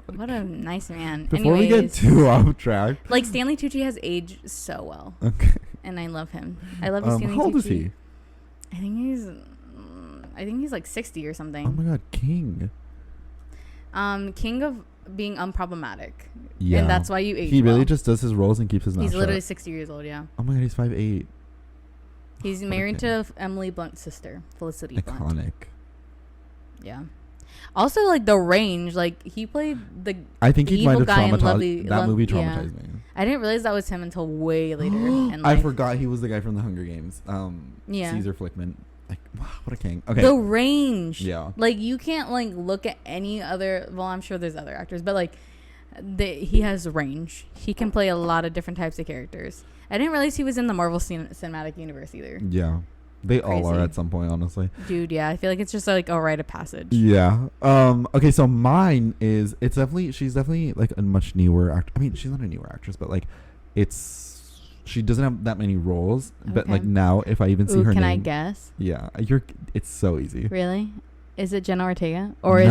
S2: What a nice man.
S1: Before we get too off track,
S2: like Stanley Tucci has aged so well.
S1: Okay.
S2: And I love him. I love Stanley Tucci.
S1: How old is he?
S2: I think he's like 60 or something.
S1: Oh my god, king.
S2: King of being unproblematic.
S1: Yeah.
S2: And that's why you age.
S1: He really just does his roles and keeps his mouth shut.
S2: He's literally 60 years old, yeah.
S1: Oh my god, he's 5'8".
S2: He's married to Emily Blunt's sister, Felicity Blunt.
S1: Iconic.
S2: Yeah. Also, like the range, like he played the
S1: I think he might have
S2: guy in
S1: that movie traumatized me.
S2: I didn't realize that was him until way later in life.
S1: I forgot he was the guy from the Hunger Games. Caesar Flickman. Like, wow, what a king. Okay.
S2: The range.
S1: Yeah.
S2: Like, you can't like look at any other. Well, I'm sure there's other actors, but like, he has range. He can play a lot of different types of characters. I didn't realize he was in the Marvel Cinematic Universe either.
S1: Yeah. They all are at some point, honestly.
S2: Dude, yeah. I feel like it's just like a rite of passage.
S1: Yeah. Okay, so mine is, she's definitely like a much newer actor. I mean, she's not a newer actress, but like she doesn't have that many roles. Okay. But like now, if I even see her name.
S2: Can I guess?
S1: Yeah. It's so easy.
S2: Really? Is it Jenna Ortega? Or is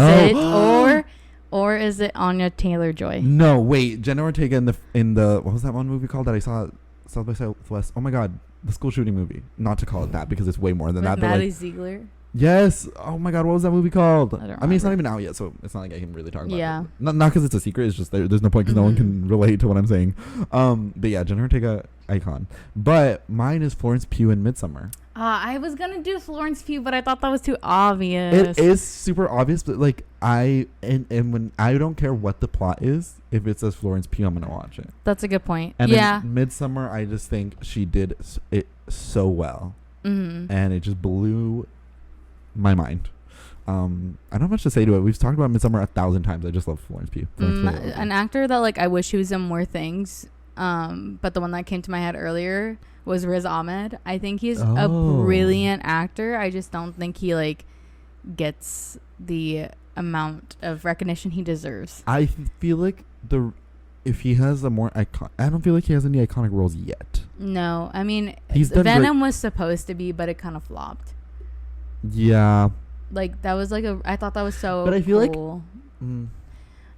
S2: it Anya Taylor-Joy?
S1: No, wait. Jenna Ortega in the what was that one movie called that I saw at South by Southwest? Oh my god. The school shooting movie. Not to call it that because it's way more than that.
S2: Maddie Ziegler?
S1: Yes. Oh my god, what was that movie called?
S2: I
S1: mean, it's not even out yet, so it's not like I can really talk about
S2: it.
S1: Not because it's a secret. It's just there's no point because no one can relate to what I'm saying. But yeah, Jenna Ortega, icon. But mine is Florence Pugh in Midsommar.
S2: I was gonna do Florence Pugh, but I thought that was too obvious.
S1: It is super obvious, but like and when I don't care what the plot is, if it says Florence Pugh, I'm gonna watch it.
S2: That's a good point.
S1: And in Midsommar, I just think she did it so well, and it just blew my mind. I don't have much to say to it. We've talked about Midsommar 1,000 times. I just love Florence Pugh.
S2: An actor that like I wish he was in more things, but the one that came to my head earlier was Rhiz Ahmed. I think he's a brilliant actor. I just don't think he like gets the amount of recognition he deserves.
S1: I feel like if he has a more icon, I don't feel like he has any iconic roles yet.
S2: No, I mean Venom was supposed to be, but it kind of flopped.
S1: Yeah.
S2: Like that was like I thought that was so.
S1: But I feel
S2: cool.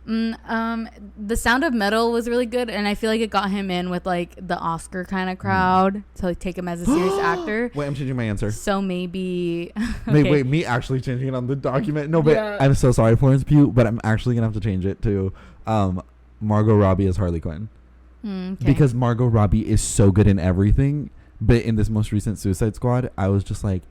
S2: The Sound of Metal was really good, and I feel like it got him in with like the Oscar kind of crowd to like take him as a serious actor.
S1: Wait, I'm changing my answer.
S2: So maybe.
S1: Okay. Wait, me actually changing it on the document? No, but I'm so sorry, Florence Pugh, but I'm actually gonna have to change it to Margot Robbie as Harley Quinn, because Margot Robbie is so good in everything, but in this most recent Suicide Squad, I was just like,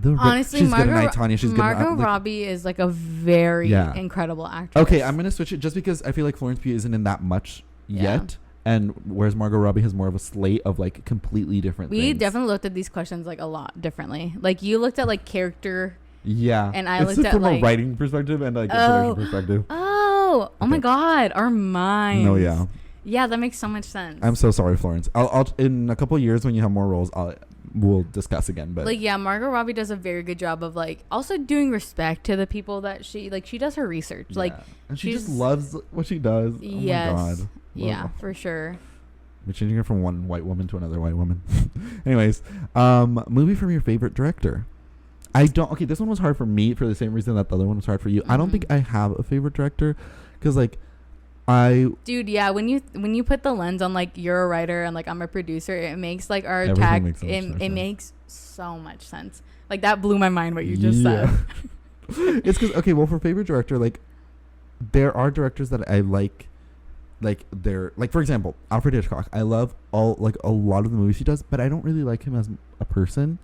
S2: Honestly,
S1: she's good in Tanya. She's
S2: Margot
S1: good in,
S2: Robbie is like a very incredible actress.
S1: Okay, I'm gonna switch it just because I feel like Florence Pugh isn't in that much yet, and whereas Margot Robbie has more of a slate of like completely different things.
S2: We definitely looked at these questions like a lot differently. Like you looked at like character.
S1: Yeah,
S2: and I looked at
S1: from
S2: like
S1: a writing perspective and like a production perspective.
S2: Oh my God, our minds.
S1: No, yeah.
S2: Yeah, that makes so much sense.
S1: I'm so sorry, Florence. I'll in a couple of years when you have more roles, we'll discuss again. But
S2: like, yeah, Margot Robbie does a very good job of like also doing respect to the people that she does her research. Yeah. Like,
S1: and she just loves what she does.
S2: Yes.
S1: Oh my God.
S2: Yeah, for sure.
S1: We're changing her from one white woman to another white woman. Anyways, movie from your favorite director. Okay, this one was hard for me for the same reason that the other one was hard for you. I don't think I have a favorite director because like. Dude,
S2: yeah, when you put the lens on like you're a writer and like I'm a producer, it makes like our tag it makes so much sense. Like that blew my mind what you just said.
S1: It's because for favorite director, like there are directors that I like they're like, for example, Alfred Hitchcock. I love a lot of the movies he does, but I don't really like him as a person.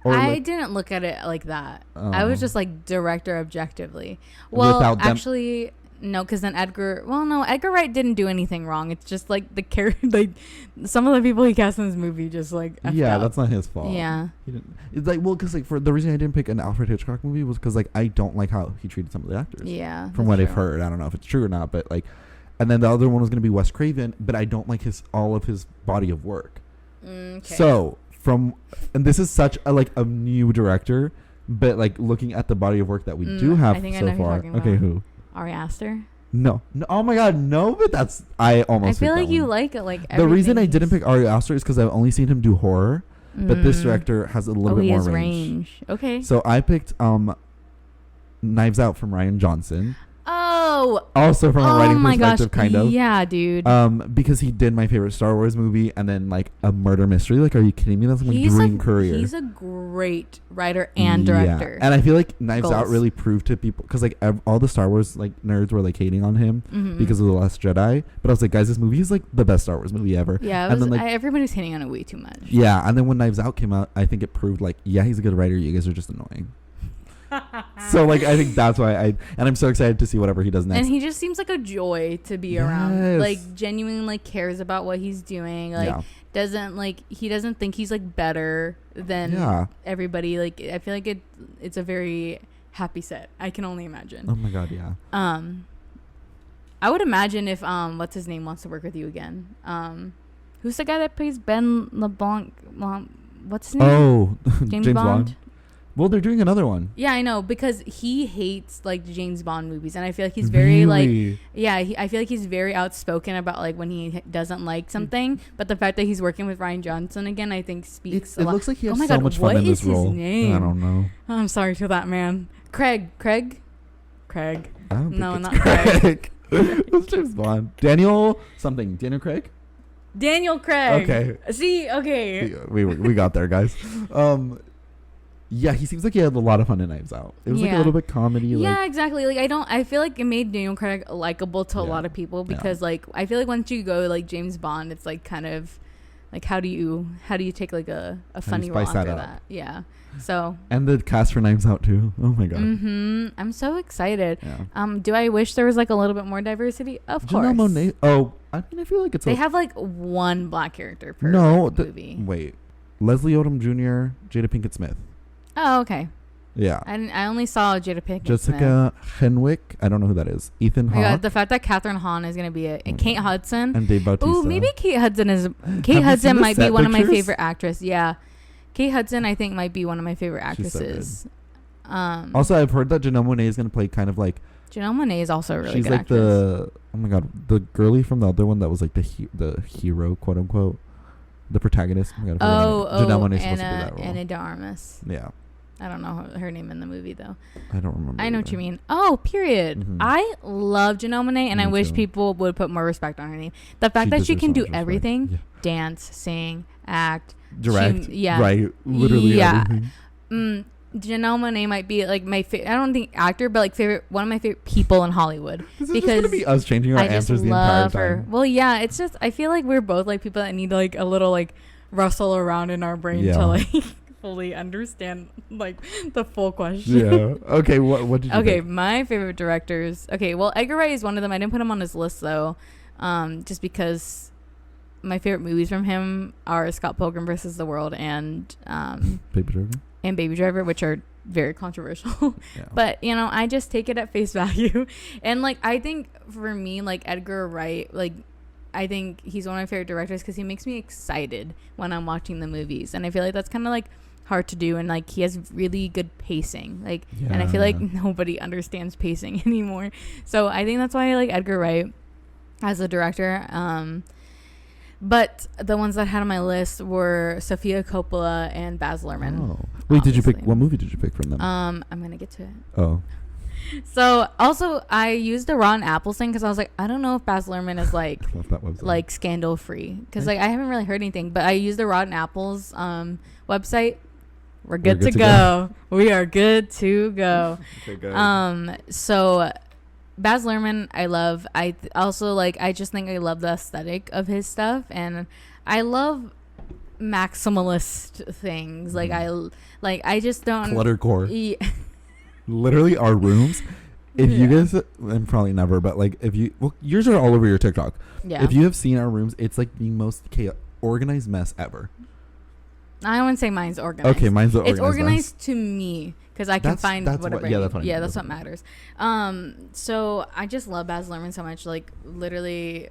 S2: I didn't look at it like that. I was just like director objectively. Well, actually. No, because then Edgar Wright didn't do anything wrong. It's just like the character, like some of the people he cast in this movie just like
S1: that's not his fault.
S2: Yeah,
S1: it's like because like for the reason I didn't pick an Alfred Hitchcock movie was because like I don't like how he treated some of the actors.
S2: Yeah,
S1: from what I've heard, I don't know if it's true or not, but like, and then the other one was gonna be Wes Craven, but I don't like all of his body of work. Okay. So and this is such a new director, but like looking at the body of work that we do have so far. Okay, who?
S2: Ari Aster?
S1: No. Oh my God, no! But I
S2: feel like you like it. Like
S1: the reason I didn't pick Ari Aster is because I've only seen him do horror, but this director has a little bit more range.
S2: Okay.
S1: So I picked Knives Out from Rian Johnson.
S2: Oh.
S1: Also from a writing perspective, kind of.
S2: Yeah, dude.
S1: Because he did my favorite Star Wars movie and then like a murder mystery. Like, are you kidding me? That's my dream career.
S2: He's a great writer and director.
S1: Yeah. And I feel like Knives Out really proved to people because like all the Star Wars like nerds were like hating on him because of The Last Jedi. But I was like, guys, this movie is like the best Star Wars movie ever.
S2: Yeah, and then, like, everybody's hating on it way too much.
S1: Yeah, and then when Knives Out came out, I think it proved like, yeah, he's a good writer. You guys are just annoying. So like I think that's why I'm so excited to see whatever he does next.
S2: And he just seems like a joy to be around. Like genuinely like cares about what he's doing. Like he doesn't think he's like better than everybody. Like I feel like it's a very happy set. I can only imagine.
S1: Oh my God, yeah.
S2: I would imagine if what's his name wants to work with you again. Who's the guy that plays Ben LeBlanc? What's his name?
S1: Oh,
S2: James Bond.
S1: Well, they're doing another one.
S2: Yeah, I know, because he hates like James Bond movies, and I feel like he's very I feel like he's very outspoken about like when he doesn't like something. But the fact that he's working with Rian Johnson again, I think speaks a lot.
S1: It looks like he has so much fun in this role.
S2: What is his name?
S1: I don't know.
S2: I'm sorry to that man. Craig.
S1: No, not Craig. Who's James Bond? Daniel Craig.
S2: Okay. See, okay.
S1: We got there, guys. Yeah, he seems like he had a lot of fun in Knives Out. It was like a little bit comedy.
S2: Yeah, exactly. Like I feel like it made Daniel Craig likable to a lot of people because like I feel like once you go like James Bond, it's like kind of like how do you take like a funny role after that? Yeah. So
S1: and the cast for Knives Out too. Oh my God.
S2: I'm so excited. Yeah. Do I wish there was like a little bit more diversity? Of course.
S1: Monet. Oh, I mean, I feel like
S2: they have like one black character per movie.
S1: Wait, Leslie Odom Jr., Jada Pinkett Smith.
S2: Oh, okay.
S1: Yeah.
S2: I only saw Jada Pinkett
S1: Jessica Henwick. I don't know who that is. Ethan Hawke.
S2: Yeah, the fact that Catherine Hahn is going to be it. And Kate Hudson.
S1: And Dave Bautista.
S2: Ooh, maybe Kate Hudson might be one of my favorite actresses. Yeah. Kate Hudson, I think, might be one of my favorite actresses.
S1: So also, I've heard that Janelle Monáe is going to play kind of like...
S2: Janelle Monáe is also a really good
S1: actress. She's like oh my God, the girlie from the other one that was like the hero, quote unquote. The protagonist. Oh my God, Janelle Monáe is supposed to be that role.
S2: Anna de Armas.
S1: Yeah.
S2: I don't know her name in the movie though.
S1: I don't remember.
S2: I know what you mean. Oh, period. I love Janelle Monáe, and I wish people would put more respect on her name. The fact that she can do everything: dance, sing, act,
S1: direct. Right. Literally everything.
S2: Janelle Monáe might be like my favorite. I don't think actor, but like one of my favorite people in Hollywood.
S1: This is gonna be us changing our answers the entire time.
S2: Well, yeah, it's just I feel like we're both like people that need like a little like rustle around in our brain to like fully understand like the full question.
S1: Yeah. Okay. What did you?
S2: Okay,
S1: Think?
S2: my favorite directors. Okay, well, Edgar Wright is one of them. I didn't put him on his list though, just because my favorite movies from him are Scott Pilgrim versus the World and Baby Driver, which are very controversial. Yeah. But you know, I just take it at face value, and like I think for me, like Edgar Wright, like I think he's one of my favorite directors because he makes me excited when I'm watching the movies, and I feel like that's kind of like hard to do, and like he has really good pacing, like and I feel like nobody understands pacing anymore, so I think that's why I like Edgar Wright as a director. But the ones that I had on my list were Sofia Coppola and Baz Luhrmann.
S1: Oh. Wait, did you pick what movie did you pick from them?
S2: I'm gonna get to it.
S1: Oh.
S2: So also I used the Rotten Apples thing because I was like, I don't know if Baz Luhrmann is like scandal free because like I haven't really heard anything, but I used the Rotten Apples website. We're good to go. We are good to go. Okay, good. So Baz Luhrmann, I love. I also like. I just think I love the aesthetic of his stuff, and I love maximalist things. Like I just don't
S1: cluttercore. Literally, our rooms. If you guys, and probably never, but like if you, well, yours are all over your TikTok. Yeah. If you have seen our rooms, it's like the most organized mess ever.
S2: I wouldn't say mine's organized.
S1: Okay, mine's the organized.
S2: It's organized mess to me. Because I can find whatever.
S1: That's
S2: what matters. So I just love Baz Luhrmann so much. Like literally,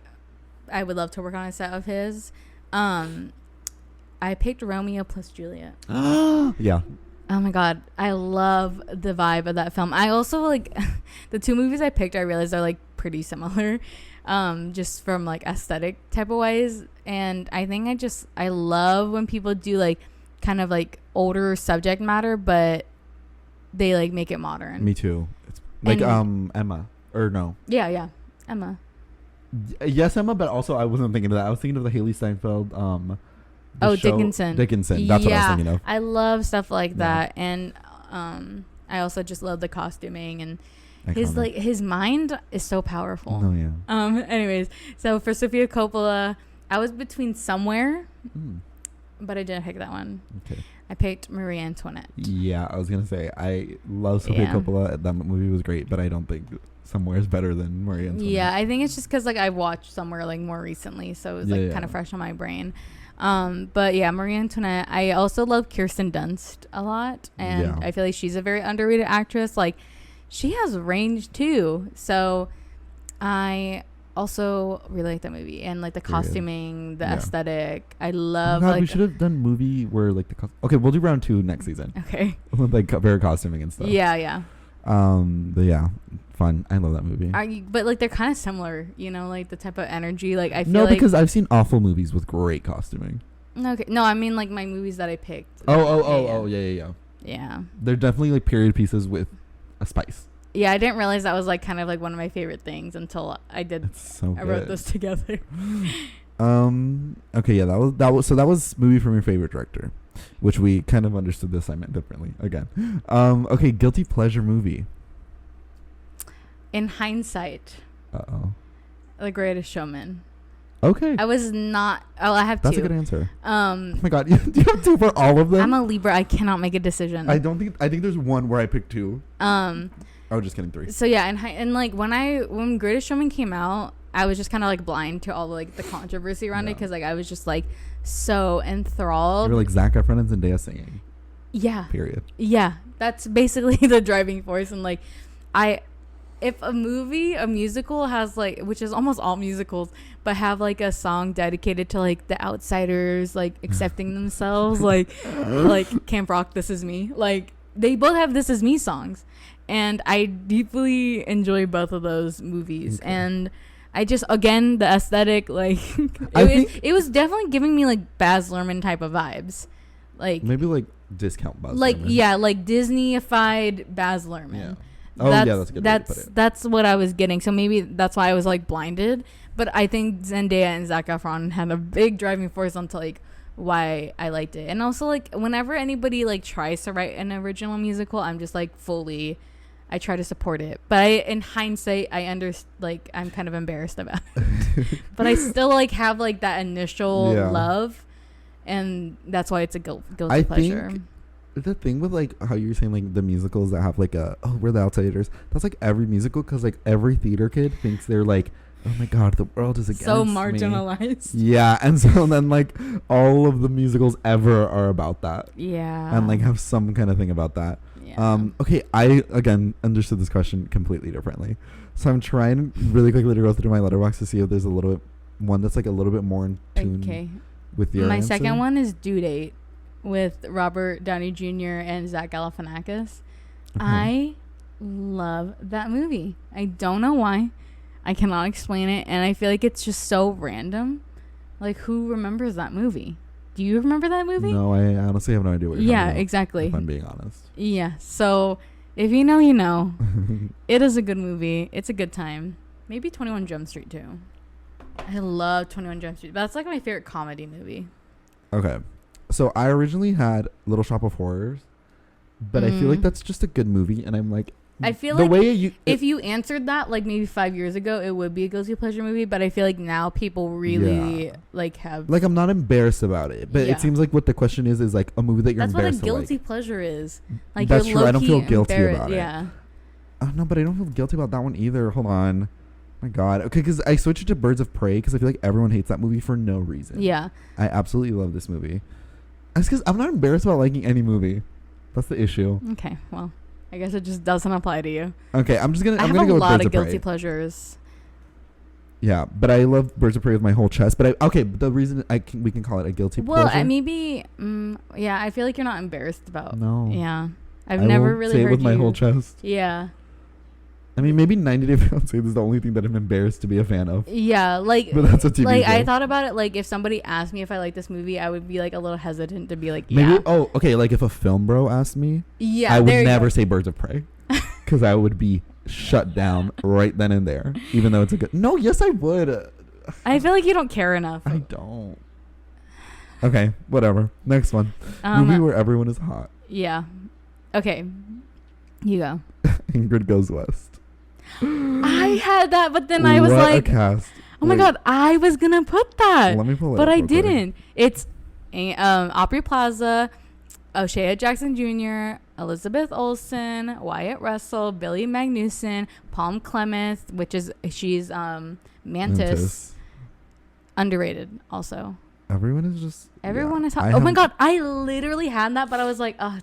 S2: I would love to work on a set of his. I picked Romeo plus Juliet.
S1: Yeah.
S2: Oh my god, I love the vibe of that film. I also like the two movies I picked. I realized are like pretty similar, just from like aesthetic type of ways. And I think I love when people do like kind of like older subject matter, but they like make it modern.
S1: Me too. It's like Emma or no.
S2: Yeah, Emma.
S1: Yes, Emma, but also I wasn't thinking of that. I was thinking of the Haley Steinfeld
S2: Dickinson.
S1: That's what I was thinking of.
S2: I love stuff like that, and I also just love the costuming and his mind is so powerful.
S1: Oh yeah.
S2: Anyways, so for Sofia Coppola, I was between Somewhere, but I didn't pick that one. Okay. I picked Marie Antoinette.
S1: Yeah, I was gonna say I love Sofia Coppola. That movie was great, but I don't think Somewhere is better than Marie Antoinette.
S2: Yeah, I think it's just because like I watched Somewhere like more recently, so it was like kind of fresh on my brain. But yeah, Marie Antoinette. I also love Kirsten Dunst a lot, and I feel like she's a very underrated actress. Like she has range too, so I also really like that movie and like the costuming, the aesthetic. I love.
S1: We should have done movie where like okay, we'll do round 2 next season.
S2: Okay.
S1: With like very costuming and stuff.
S2: Yeah.
S1: But yeah, fun. I love that movie.
S2: But like they're kind of similar, you know, like the type of energy. Like I feel
S1: no, because I've seen awful movies with great costuming.
S2: Okay, no, I mean like my movies that I picked.
S1: Yeah. They're definitely like period pieces with a spice.
S2: Yeah, I didn't realize that was like kind of like one of my favorite things until I did.
S1: It's so good.
S2: I wrote this together.
S1: Okay, yeah, that was movie from your favorite director, which we kind of understood the assignment differently again. Okay, guilty pleasure movie.
S2: In hindsight, The Greatest Showman.
S1: Okay.
S2: I was not. Oh, I have two.
S1: That's a good answer. Oh my god, do you have 2 for all of them?
S2: I'm a Libra. I cannot make a decision.
S1: I think there's one where I picked 2. Oh, just kidding, 3.
S2: So yeah, and like when Greatest Showman came out, I was just kind of like blind to all like the controversy around it because like I was just like so enthralled.
S1: You were like Zac Efron and Zendaya singing.
S2: Yeah.
S1: Period.
S2: Yeah, that's basically the driving force, and like if a musical has like, which is almost all musicals, but have like a song dedicated to like the outsiders, like accepting themselves, like Camp Rock, This Is Me, like they both have This Is Me songs, and I deeply enjoy both of those movies. Okay. And I just, again, the aesthetic, like it was definitely giving me like Baz Luhrmann type of vibes, like
S1: maybe like discount Baz
S2: like
S1: Luhrmann.
S2: Yeah, like Disney-ified Baz Luhrmann.
S1: Yeah. Oh, that's a good way to put it.
S2: That's what I was getting. So maybe that's why I was like blinded. But I think Zendaya and Zac Efron had a big driving force onto like why I liked it. And also like whenever anybody like tries to write an original musical, I'm just like I try to support it. But in hindsight, I'm kind of embarrassed about it. But I still like have like that initial love, and that's why it's a guilty pleasure.
S1: the thing with like how you're saying like the musicals that have like we're the outsiders. That's like every musical, because like every theater kid thinks they're like, oh my god, the world is against
S2: so
S1: me.
S2: marginalized.
S1: Yeah, and so then like all of the musicals ever are about that.
S2: Yeah.
S1: And like have some kind of thing about that.
S2: Yeah.
S1: Okay, I again understood this question completely differently. So I'm trying really quickly to go through my letterbox to see if there's a little bit one that's like a little bit more in tune with your
S2: My
S1: answer.
S2: second one is Due Date with Robert Downey Jr. and Zach Galifianakis. I love that movie. I don't know why. I cannot explain it, and I feel like it's just so random. Like, who remembers that movie? Do you remember that movie?
S1: No, I honestly have no idea what you're talking about.
S2: Exactly.
S1: If I'm being honest.
S2: Yeah, so if you know, you know. It is a good movie. It's a good time. Maybe 21 Jump Street too. I love 21 Jump Street. That's like my favorite comedy movie.
S1: Okay. So I originally had Little Shop of Horrors, but I feel like that's just a good movie, and I'm like,
S2: I feel
S1: the
S2: like
S1: way
S2: if you answered that like maybe 5 years ago, it would be a guilty pleasure movie, but I feel like now people really like have
S1: like, I'm not embarrassed about it, but it seems like what the question is like a movie that you're embarrassed to like.
S2: That's what a guilty pleasure is. Like,
S1: that's
S2: you're
S1: true. I don't feel guilty about it.
S2: Yeah.
S1: No, but I don't feel guilty about that one either. Hold on. My God. Okay, because I switched it to Birds of Prey because I feel like everyone hates that movie for no reason.
S2: Yeah.
S1: I absolutely love this movie. That's because I'm not embarrassed about liking any movie. That's the issue.
S2: Okay, well, I guess it just doesn't apply to you.
S1: Okay, I'm gonna go with Birds of Prey.
S2: I have a lot of guilty pleasures.
S1: Yeah, but I love Birds of Prey with my whole chest. But the reason we can call it a guilty pleasure.
S2: Well, maybe, yeah, I feel like you're not embarrassed about.
S1: No.
S2: Yeah, I've never really heard you.
S1: Say it with my whole chest.
S2: Yeah.
S1: I mean, maybe 90 Day Fiancé is the only thing that I'm embarrassed to be a fan of.
S2: Yeah, like,
S1: but that's a TV
S2: like
S1: show.
S2: I thought about it. Like, if somebody asked me if I like this movie, I would be like a little hesitant to be like,
S1: maybe.
S2: Yeah.
S1: Oh, okay. Like if a film bro asked me, I would never say Birds of Prey because I would be shut down right then and there. Even though it's a good. No, yes, I would.
S2: I feel like you don't care enough.
S1: I don't. Okay, whatever. Next one. Movie where everyone is hot.
S2: Yeah. Okay. You go.
S1: Ingrid Goes West.
S2: I had that, but then I was like, oh my God, I was gonna put that.
S1: Let me pull it
S2: but
S1: up
S2: I didn't. It's Aubrey Plaza, O'Shea Jackson Jr., Elizabeth Olsen, Wyatt Russell, Billy Magnuson, Palm Clemeth, she's Mantis. Underrated also.
S1: Everyone is just.
S2: Everyone is hot. Oh my God, I literally had that, but I was like, oh,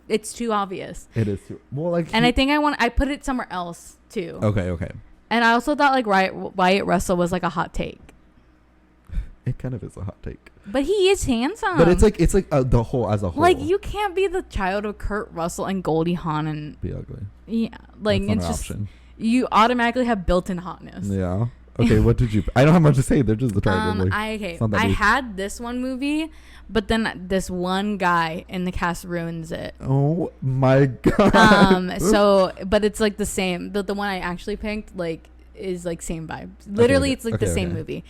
S2: it's too obvious.
S1: It is too. Well, like.
S2: And I think I put it somewhere else too.
S1: Okay.
S2: And I also thought like Wyatt Russell was like a hot take.
S1: It kind of is a hot take.
S2: But he is handsome.
S1: But it's like the whole as a whole.
S2: Like, you can't be the child of Kurt Russell and Goldie Hawn and
S1: be ugly.
S2: Yeah, like
S1: that's
S2: it's just
S1: option.
S2: You automatically have built-in hotness.
S1: Yeah. Okay, what did you? I don't have much to say. They're just the title.
S2: I had this one movie, but then this one guy in the cast ruins it.
S1: Oh my God.
S2: But it's like the same. The one I actually picked like is like same vibe. Literally, it's like the same movie.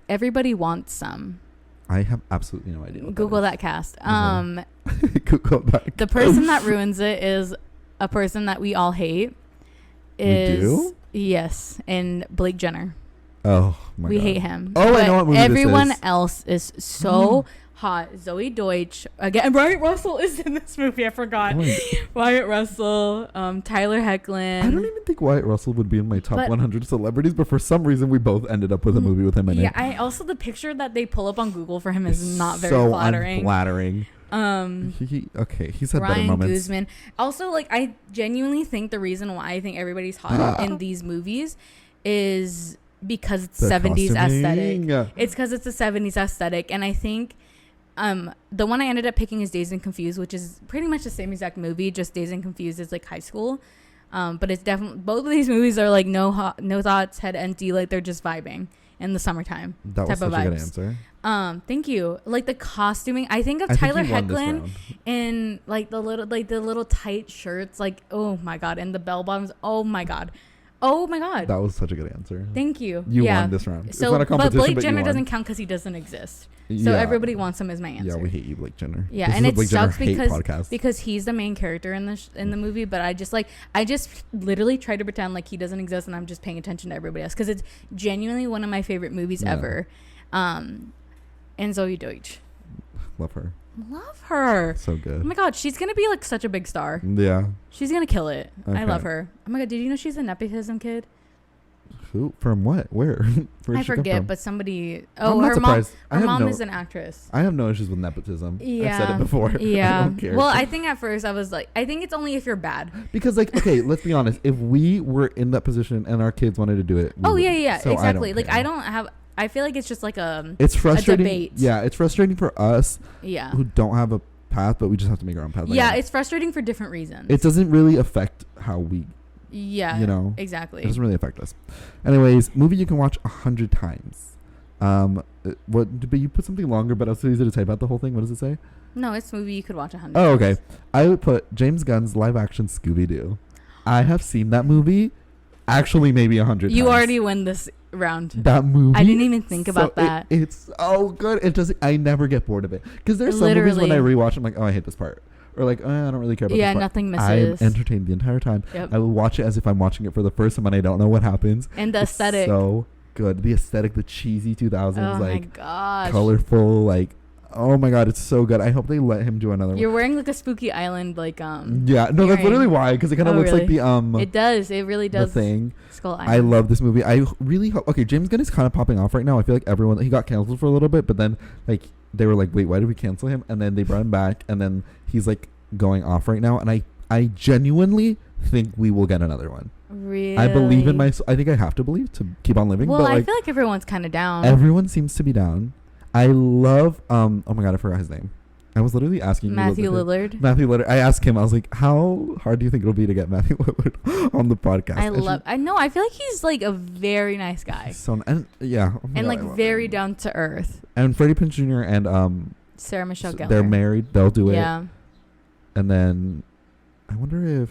S2: Everybody Wants Some.
S1: I have absolutely no idea.
S2: Google that cast.
S1: Google that.
S2: The person that ruins it is a person that we all hate.
S1: We do?
S2: Yes, and Blake Jenner.
S1: Oh my God.
S2: We hate him.
S1: Oh, I know what movie
S2: everyone
S1: this is.
S2: else is so hot. Zoe Deutsch again. Wyatt Russell is in this movie. I forgot. Wyatt Russell, Tyler Hoechlin.
S1: I don't even think Wyatt Russell would be in my top 100 celebrities, but for some reason we both ended up with a movie with him in it.
S2: Yeah, I also the picture that they pull up on Google for him is not very flattering.
S1: Unflattering. He's had better moments.
S2: Guzman. Also, like, I genuinely think the reason why I think everybody's hot in these movies is because it's 70s aesthetic. It's because it's a 70s aesthetic, and I think the one I ended up picking is Dazed and Confused, which is pretty much the same exact movie, just Dazed and Confused is like high school. But it's definitely both of these movies are like no thoughts, head empty, like they're just vibing in the summertime.
S1: That was such a good answer.
S2: Thank you. Like the costuming, I think of Tyler Hoechlin in like the little tight shirts, like oh my God, and the bell bottoms. Oh my God. That was such a good answer. Thank you.
S1: You won this round.
S2: So, but Blake Jenner doesn't count because he doesn't exist. So everybody wants him as my answer.
S1: Yeah, we hate you, Blake Jenner.
S2: Yeah, and it sucks because he's the main character in the movie. But I just literally try to pretend like he doesn't exist, and I'm just paying attention to everybody else because it's genuinely one of my favorite movies ever. And Zoe Deutsch.
S1: Love her.
S2: Love her.
S1: So
S2: Oh
S1: good.
S2: my god, she's gonna be like such a big star.
S1: Yeah.
S2: She's gonna kill it. I
S1: Okay.
S2: love her. Oh my god, did you know she's a nepotism kid?
S1: Who? From what? Where? Where'd
S2: I
S1: she come
S2: forget,
S1: from?
S2: but somebody.
S1: I'm
S2: Oh,
S1: not
S2: her mom.
S1: surprised.
S2: Her mom is an actress.
S1: I have no issues with nepotism.
S2: Yeah.
S1: I've said it before.
S2: Yeah.
S1: I don't care.
S2: Well, I think at first I was like, I think it's only if you're bad.
S1: Because like, okay, let's be honest. If we were in that position and our kids wanted to do it, we
S2: Oh
S1: would.
S2: yeah,
S1: So
S2: exactly.
S1: I
S2: I
S1: don't
S2: don't have. I feel like it's just like
S1: It's frustrating.
S2: debate.
S1: Yeah, it's frustrating for us
S2: Yeah.
S1: who don't have a path, but we just have to make our own path. Like,
S2: Yeah, it's frustrating for different reasons.
S1: it doesn't really affect how we.
S2: Yeah.
S1: You know.
S2: Exactly.
S1: It doesn't really affect us. Anyways, movie you can watch 100 times. But you put something longer, but also easy to type out the whole thing. What does it say?
S2: No, it's a movie you could watch 100
S1: Oh,
S2: times.
S1: okay. I would put James Gunn's live action Scooby-Doo. I have seen that movie actually maybe 100 times.
S2: You already win this round.
S1: That movie.
S2: I didn't even think about that.
S1: It's so good. It doesn't. I never get bored of it. Because there's some movies when I rewatch, I'm like, oh, I hate this part. Or like, I don't really care about this part.
S2: Nothing
S1: I am
S2: misses.
S1: entertained the entire time.
S2: Yep.
S1: I will watch it as if I'm watching it for the first time and I don't know what happens.
S2: And the
S1: It's
S2: aesthetic.
S1: so good. The aesthetic, the cheesy 2000s,
S2: Oh my
S1: like
S2: gosh.
S1: colorful, like, oh my god, it's so good. I hope they let him do another
S2: You're
S1: one.
S2: wearing like a Spooky Island
S1: Yeah, no, that's
S2: earring.
S1: literally why, because it kind of looks like the
S2: It does. It really
S1: the
S2: does.
S1: thing.
S2: Skull Island.
S1: I love this movie. I really hope. Okay, James Gunn is kind of popping off right now. I feel like he got canceled for a little bit, but then like they were like, wait, why did we cancel him? And then they brought him back, and then he's like going off right now. And I genuinely think we will get another one.
S2: Really?
S1: I believe in I think I have to believe to keep on living.
S2: Well,
S1: but
S2: I
S1: like,
S2: feel like everyone's kind of down.
S1: everyone seems to be down. I love oh my god, I forgot his name. I was literally asking
S2: Matthew Lillard.
S1: Matthew Lillard. I asked him. I was like, "How hard do you think it'll be to get Matthew Lillard on the podcast?"
S2: I know. I feel like he's like a very nice guy.
S1: And yeah, oh my
S2: And
S1: God,
S2: like
S1: I love
S2: very
S1: him.
S2: down to earth.
S1: And Freddie Prinze Jr. and
S2: Sarah Michelle Gellar.
S1: they're married. They'll do it.
S2: Yeah.
S1: And then I wonder if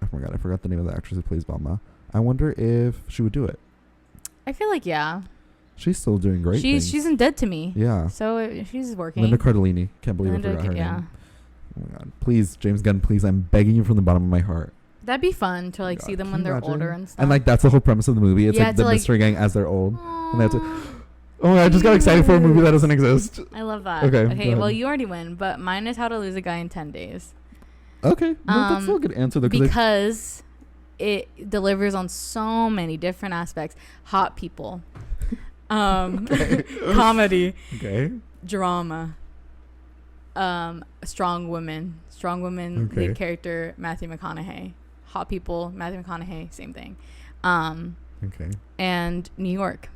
S1: oh my god, I forgot the name of the actress who plays Velma. I wonder if she would do it.
S2: I feel like
S1: She's still doing great.
S2: She's in Dead to Me.
S1: Yeah.
S2: So she's working.
S1: Linda Cardellini. Can't believe I forgot her name. Oh my god. Please, James Gunn, please, I'm begging you from the bottom of my heart.
S2: That'd be fun to like
S1: God,
S2: see them
S1: can
S2: when
S1: you
S2: they're
S1: imagine?
S2: older and stuff.
S1: And like that's the whole premise of the movie. It's
S2: Yeah,
S1: like
S2: to,
S1: the
S2: like,
S1: mystery gang as they're old. And they have to
S2: Aww.
S1: oh, I just got excited for a movie that doesn't exist.
S2: I love that.
S1: Okay,
S2: Okay.
S1: go
S2: Well,
S1: ahead.
S2: you already win, but mine is How to Lose a Guy in 10 Days.
S1: Okay. No, that's still a good answer though.
S2: Because it delivers on so many different aspects. Hot people. Comedy.
S1: Okay.
S2: Drama. Strong women.
S1: Okay.
S2: Lead character Matthew McConaughey. Hot people, Matthew McConaughey, same thing.
S1: Okay.
S2: And New York.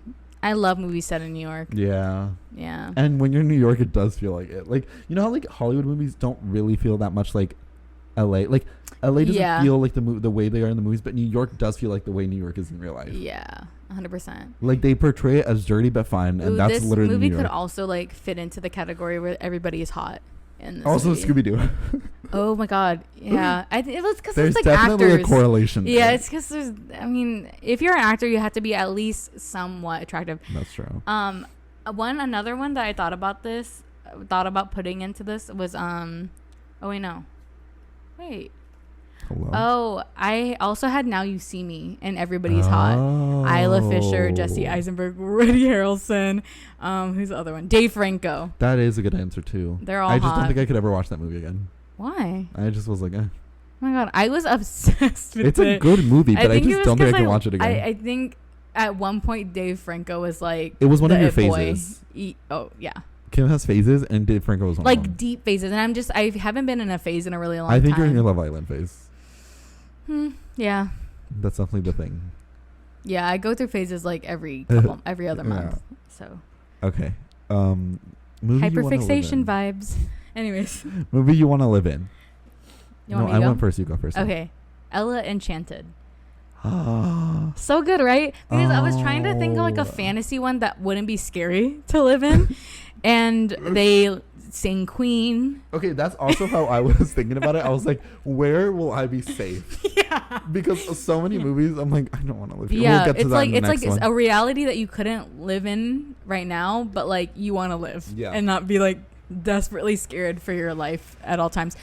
S2: I love movies set in New York.
S1: Yeah.
S2: Yeah.
S1: And when you're in New York, it does feel like it. Like, you know how like Hollywood movies don't really feel that much like LA. Like LA doesn't feel like the way they are in the movies, but New York does feel like the way New York is in real life.
S2: Yeah, 100%.
S1: Like they portray it as dirty but fine, and that's
S2: this
S1: literally
S2: movie
S1: New York.
S2: could also like fit into the category where everybody is hot. In this
S1: Also,
S2: movie.
S1: Scooby-Doo.
S2: Oh my god, yeah. It was because
S1: There's
S2: it's like
S1: definitely
S2: actors.
S1: a correlation.
S2: Yeah,
S1: there.
S2: it's because there's. I mean, if you're an actor, you have to be at least somewhat attractive.
S1: That's true.
S2: Another one that I thought about putting into this was Oh wait, no. Wait.
S1: Hello?
S2: Oh, I also had Now You See Me and Everybody's Hot. Isla Fisher, Jesse Eisenberg, Woody Harrelson. Who's the other one? Dave Franco.
S1: That is a good answer too.
S2: They're all
S1: I just
S2: hot.
S1: don't think I could ever watch that movie again.
S2: Why?
S1: I just was like, eh.
S2: Oh my god, I was obsessed with it.
S1: It's a good movie, but I
S2: think it
S1: just
S2: was
S1: don't think I
S2: 'cause
S1: can watch it again.
S2: I think at one point Dave Franco was like
S1: It was one of
S2: the
S1: your
S2: it boy.
S1: phases.
S2: Oh yeah,
S1: Kim has phases, and Dave Franco was one of them.
S2: like deep phases, and I haven't been in a phase in a really long time.
S1: I think you're in your Love Island phase.
S2: Yeah.
S1: That's definitely the thing.
S2: Yeah, I go through phases like every other
S1: Yeah.
S2: month. So
S1: Okay. Movie
S2: hyperfixation vibes. Anyways,
S1: Movie you want to live in?
S2: you want me
S1: I
S2: to go?
S1: went first. You go first.
S2: Okay, Ella Enchanted. So good, right? Because I was trying to think of like a fantasy one that wouldn't be scary to live in, and they sing Queen.
S1: Okay, that's also how I was thinking about it. I was like, where will I be safe?
S2: Yeah.
S1: Because so many movies, I'm like, I don't want to live here.
S2: Yeah,
S1: We'll get to
S2: it's
S1: that
S2: like
S1: in the
S2: it's like
S1: next
S2: it's
S1: one.
S2: a reality that you couldn't live in right now, but like you want to live,
S1: Yeah.
S2: and not be like desperately scared for your life at all times.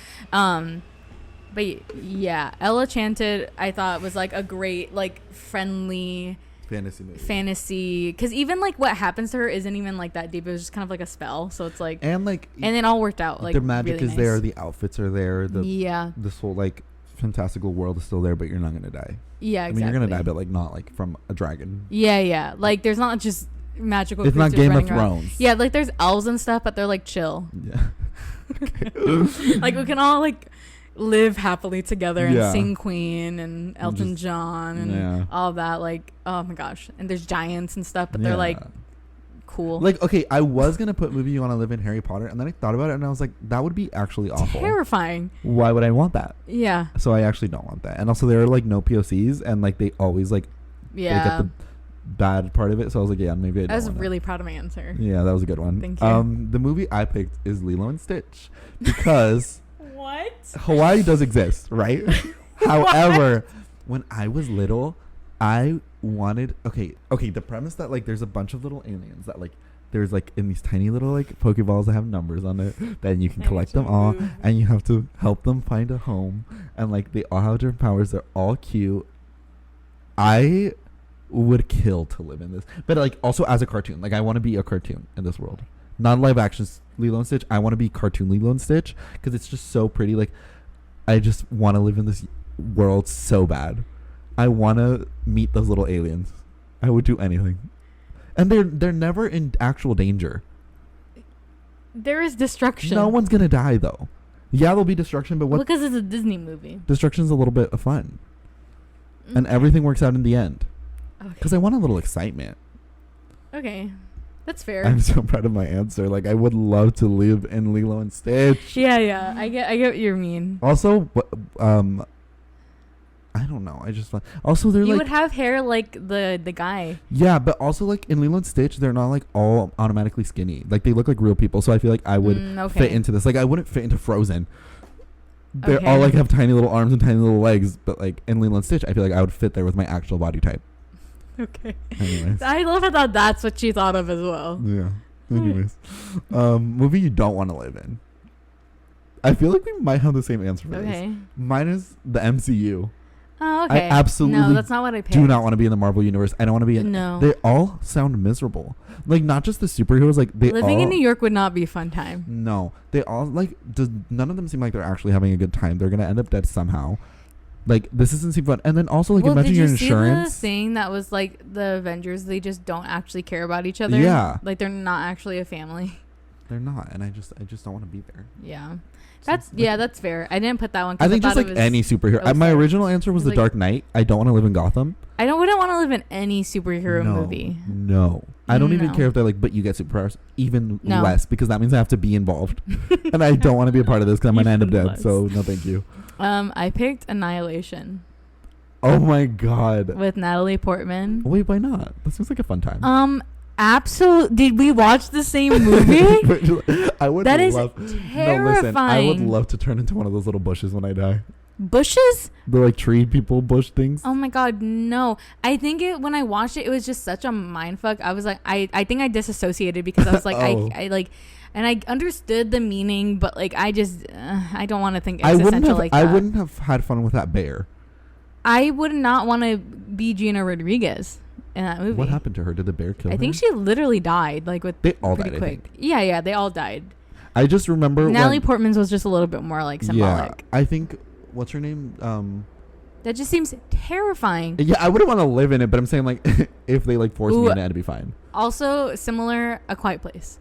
S2: But yeah, Ella Enchanted I thought was like a great like friendly fantasy, because even like what happens to her isn't even like that deep. It was just kind of like a spell, so it's like,
S1: and
S2: it all worked out. Like
S1: the magic
S2: really
S1: is
S2: nice.
S1: there, the outfits are there,
S2: yeah,
S1: this whole like fantastical world is still there, but you're not gonna die.
S2: Yeah, exactly.
S1: I mean, you're gonna die, but like not like from a dragon.
S2: Yeah. Like there's not just magical.
S1: It's not Game of
S2: around.
S1: Thrones.
S2: Yeah, like there's elves and stuff, but they're like chill.
S1: Yeah.
S2: Like we can all like live happily together and
S1: Yeah.
S2: sing Queen and Elton John and all that. Like, oh my gosh. And there's giants and stuff, but they're like cool.
S1: Like, okay, I was gonna put movie you want to live in Harry Potter, and then I thought about it and I was like, that would be actually awful.
S2: Terrifying.
S1: Why would I want that?
S2: Yeah.
S1: So I actually don't want that. And also there are like no POCs, and like they always like they get the bad part of it. So I was like, yeah, maybe I don't.
S2: I was
S1: want
S2: really proud of my answer.
S1: Yeah, that was a good one.
S2: Thank you.
S1: The movie I picked is Lilo and Stitch because
S2: What?
S1: Hawaii does exist, right? However, when I was little, I wanted the premise that like there's a bunch of little aliens that like there's like in these tiny little like Pokeballs that have numbers on it, then you can collect them all and you have to help them find a home, and like they all have different powers, they're all cute. I would kill to live in this, but like also as a cartoon, like I want to be a cartoon in this world, not live action Lilo and Stitch. I want to be cartoon Lilo and Stitch because it's just so pretty. Like I just want to live in this world so bad. I want to meet those little aliens. I would do anything, and they're never in actual danger.
S2: There is destruction.
S1: No one's gonna die though. Yeah, there'll be destruction, but what?
S2: Because it's a Disney movie.
S1: Destruction's a little bit of fun, and everything works out in the end. Because I want a little excitement.
S2: Okay, that's fair.
S1: I'm so proud of my answer. Like I would love to live in Lilo and Stitch.
S2: Yeah. I get what you mean.
S1: Also, I don't know. I just also they're
S2: you
S1: like
S2: would have hair like the guy.
S1: Yeah, but also like in Lilo and Stitch, they're not like all automatically skinny. Like they look like real people. So I feel like I would fit into this. Like I wouldn't fit into Frozen. They all like have tiny little arms and tiny little legs, but like in Lilo and Stitch, I feel like I would fit there with my actual body type.
S2: Okay.
S1: Anyways.
S2: I love how that's what she thought of as well.
S1: Yeah. Anyways. Movie you don't want to live in. I feel like we might have the same answer for this. Mine is the MCU.
S2: Oh, okay.
S1: I absolutely
S2: no, that's not what I picked.
S1: do not want to be in the Marvel universe. I don't want to be in.
S2: No.
S1: They all sound miserable. Like not just the superheroes. Like they
S2: living
S1: all,
S2: in New York would not be a fun time.
S1: No, they all like. None of them seem like they're actually having a good time. They're gonna end up dead somehow. Like this doesn't seem fun. And then also like imagine your insurance.
S2: See the thing that was like the Avengers? They just don't actually care about each other.
S1: Yeah.
S2: Like they're not actually a family.
S1: They're not, and I just don't want to be there.
S2: Yeah. That's fair. I didn't put that one.
S1: I think just like any superhero. My original answer was The Dark Knight. I don't want to live in Gotham.
S2: wouldn't want to live in any superhero movie.
S1: No. I don't even care if they're like, but you get superpowers. Even less, because that means I have to be involved. And I don't want to be a part of this because I'm going to end up dead. So no thank you.
S2: I picked Annihilation.
S1: Oh my God.
S2: With Natalie Portman.
S1: Wait, why not? That seems like a fun time.
S2: Absolutely. Did we watch the same movie?
S1: I would
S2: that
S1: love.
S2: Is terrifying. No, listen.
S1: I would love to turn into one of those little bushes when I die.
S2: Bushes?
S1: The like tree people bush things.
S2: Oh my God, no! I think when I watched it, it was just such a mindfuck. I was like, I think I disassociated because I was like, I like. And I understood the meaning, but like I just I don't want to think existential like that.
S1: I wouldn't have had fun with that bear.
S2: I would not want to be Gina Rodriguez in that movie.
S1: What happened to her? Did the bear kill her?
S2: I think she literally died. Like
S1: they all died.
S2: Quick. I think. Yeah, they all died.
S1: I just remember
S2: Natalie Portman's was just a little bit more like symbolic.
S1: Yeah, I think. What's her name?
S2: That just seems terrifying.
S1: Yeah, I wouldn't want to live in it, but I'm saying like if they like forced me in it, I'd be fine.
S2: Also, similar, A Quiet Place.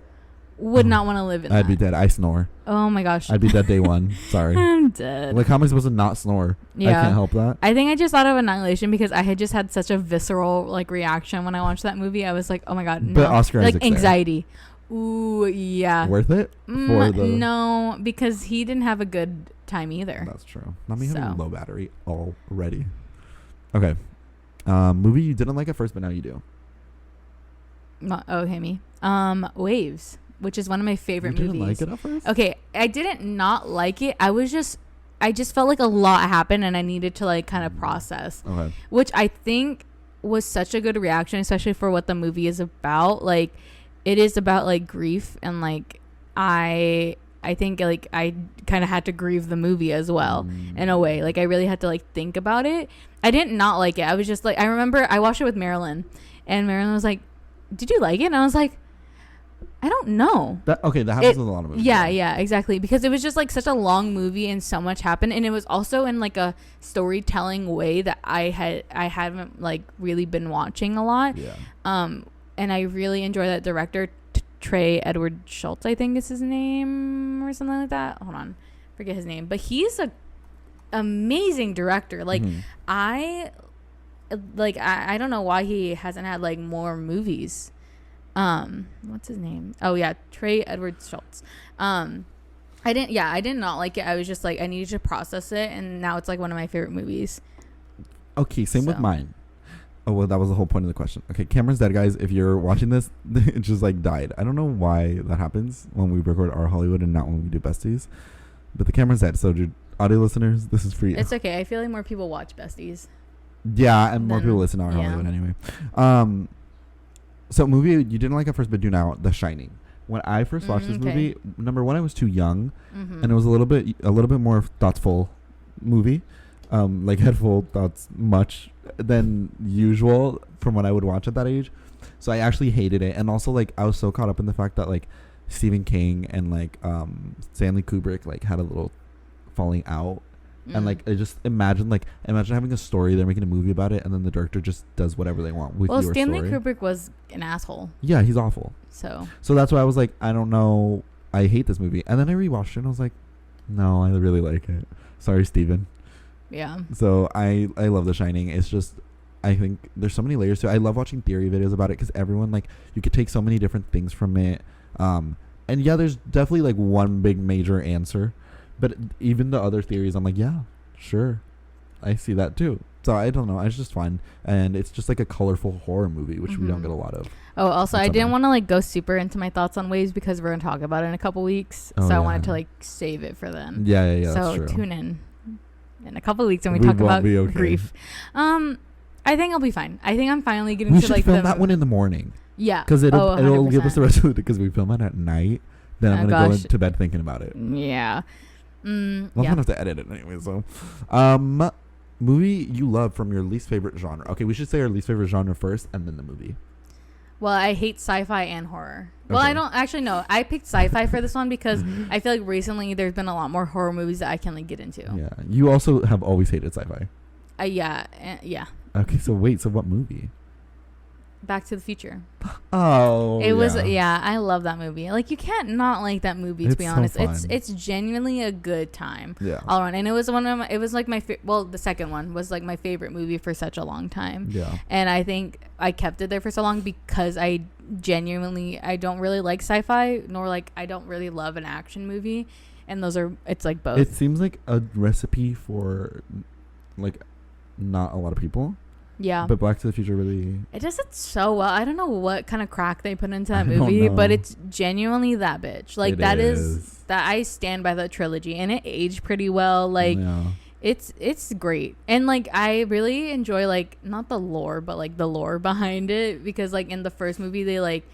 S2: Would not want to live in
S1: I'd be dead. I snore.
S2: Oh my gosh.
S1: I'd be dead day one. Sorry.
S2: I'm dead.
S1: Like how am I supposed to not snore?
S2: Yeah.
S1: I can't help that.
S2: I think I just thought of Annihilation because I had just had such a visceral like reaction when I watched that movie. I was like, oh my God, no.
S1: But Oscar
S2: like
S1: Isaac's
S2: anxiety. There. Ooh, yeah.
S1: Worth it?
S2: No, because he didn't have a good time either.
S1: That's true. Not me having low battery already. Okay. Movie you didn't like at first, but now you do.
S2: Okay, me. Waves, which is one of my favorite movies.
S1: You didn't like it at first?
S2: Okay, I didn't not like it. I just felt like a lot happened and I needed to like kind of process.
S1: Okay.
S2: Which I think was such a good reaction, especially for what the movie is about. Like, it is about like grief and like I I think like I kind of had to grieve the movie as well in a way. Like I really had to like think about it. I didn't not like it. I was just like, I remember I watched it with Marilyn, and Marilyn was like, "Did you like it?" And I was like, I don't know.
S1: That happens with a lot of movies.
S2: Yeah, exactly. Because it was just like such a long movie and so much happened, and it was also in like a storytelling way that I haven't like really been watching a lot.
S1: Yeah.
S2: And I really enjoy that director, Trey Edward Schultz, I think is his name, or something like that. Hold on, forget his name, but he's a amazing director. Like I don't know why he hasn't had like more movies. What's his name? Oh yeah, Trey Edward Schultz. I did not like it. I was just like, I needed to process it, and now it's like one of my favorite movies.
S1: Okay, same with mine. Oh well, that was the whole point of the question. Okay, Cameron's dead, guys. If you're watching this, it just like died. I don't know why that happens when we record our Hollywood and not when we do Besties, but the camera's dead. So, dude, audio listeners, this is for you.
S2: It's okay. I feel like more people watch Besties.
S1: Yeah, and more people listen to our Hollywood anyway. So movie you didn't like at first, but do now. The Shining. When I first watched this movie, number one, I was too young, and it was a little bit more thoughtful movie, like had full thoughts much than usual from what I would watch at that age. So I actually hated it, and also like I was so caught up in the fact that like Stephen King and like Stanley Kubrick like had a little falling out. And like I just imagine having a story, they're making a movie about it, and then the director just does whatever they want with your story.
S2: Stanley Kubrick was an asshole.
S1: Yeah, he's awful. So that's why I was like, I don't know, I hate this movie. And then I rewatched it and I was like, no, I really like it. Sorry, Steven.
S2: Yeah. So
S1: I love The Shining. It's just, I think there's so many layers to it. I love watching theory videos about it because everyone like, you could take so many different things from it. And yeah, there's definitely like one big major answer. But even the other theories, I'm like, yeah, sure. I see that too. So I don't know. It's just fun. And it's just like a colorful horror movie, which we don't get a lot of.
S2: Oh, also, I didn't want to like go super into my thoughts on Waves because we're going to talk about it in a couple weeks. So I wanted to like save it for then.
S1: Yeah.
S2: So tune in a couple weeks when we talk about grief. I think I'll be fine. I think I'm finally getting to like
S1: we should film that one in the morning.
S2: Yeah.
S1: Because it'll give us the rest of it because we film it at night. Then I'm going to go to bed thinking about it.
S2: Yeah.
S1: I'm going to have to edit it anyway, so. Movie you love from your least favorite genre. Okay, we should say our least favorite genre first and then the movie.
S2: Well, I hate sci-fi and horror. Okay. Well, I don't actually know. I picked sci-fi for this one because I feel like recently there's been a lot more horror movies that I can like get into.
S1: Yeah. You also have always hated sci-fi.
S2: Yeah.
S1: Okay, so what movie?
S2: Back to the Future.
S1: Oh,
S2: it was I love that movie. Like you can't not like that movie to be honest. So it's genuinely a good time.
S1: Yeah.
S2: All around, and it was like my the second one was like my favorite movie for such a long time.
S1: Yeah.
S2: And I think I kept it there for so long because I don't really like sci-fi nor like I don't really love an action movie, and it's like both.
S1: It seems like a recipe for like not a lot of people.
S2: Yeah.
S1: But Back to the Future really...
S2: It does it so well. I don't know what kind of crack they put into that movie, but it's genuinely that bitch. Like, that I stand by the trilogy, and it aged pretty well. Like, it's great. And, like, I really enjoy, like, not the lore, but, like, the lore behind it. Because, like, in the first movie, they, like,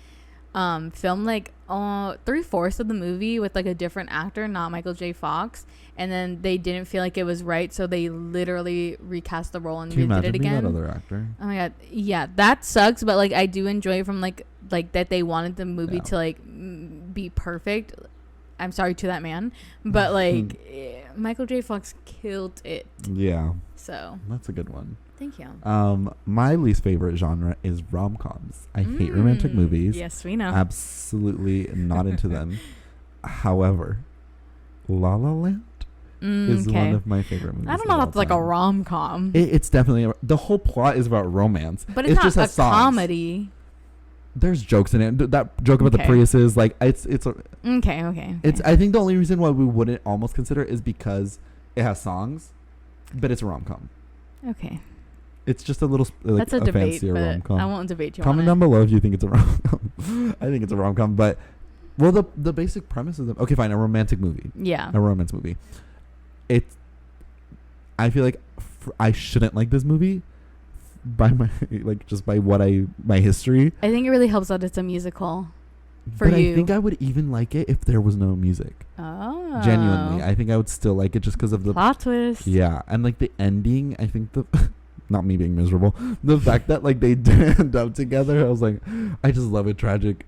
S2: filmed, like, 3/4 of the movie with, like, a different actor, not Michael J. Fox. And then they didn't feel like it was right, so they literally recast the role and did it again.
S1: That other actor?
S2: Oh my god, yeah, that sucks. But like, I do enjoy from like that they wanted the movie to like be perfect. I'm sorry to that man, but like Michael J. Fox killed it.
S1: Yeah.
S2: So
S1: that's a good one.
S2: Thank you.
S1: My least favorite genre is rom-coms. I hate romantic movies.
S2: Yes, we know.
S1: Absolutely not into them. However, La La Land is one of my favorite movies.
S2: I don't know if that's like a rom-com.
S1: It's definitely the whole plot is about romance,
S2: but it's not just a comedy.
S1: There's jokes in it. That joke about the Priuses, like it's
S2: okay.
S1: It's I think the only reason why we wouldn't almost consider it is because it has songs, but it's a rom-com.
S2: Okay.
S1: It's just a little like
S2: that's a debate,
S1: fancier
S2: but
S1: rom-com.
S2: I won't debate you.
S1: Comment down below if you think it's a rom-com. I think it's a rom-com, but well, the basic premise is okay, fine, a romantic movie.
S2: Yeah.
S1: A romance movie. I feel like I shouldn't like this movie by my my history.
S2: I think it really helps that it's a musical. for
S1: but
S2: you.
S1: I think I would even like it if there was no music.
S2: Oh.
S1: Genuinely, I think I would still like it just because of the
S2: plot twist.
S1: Yeah, and like the ending, I think the not me being miserable, the fact that like they did end up together, I was like, I just love it. Tragic.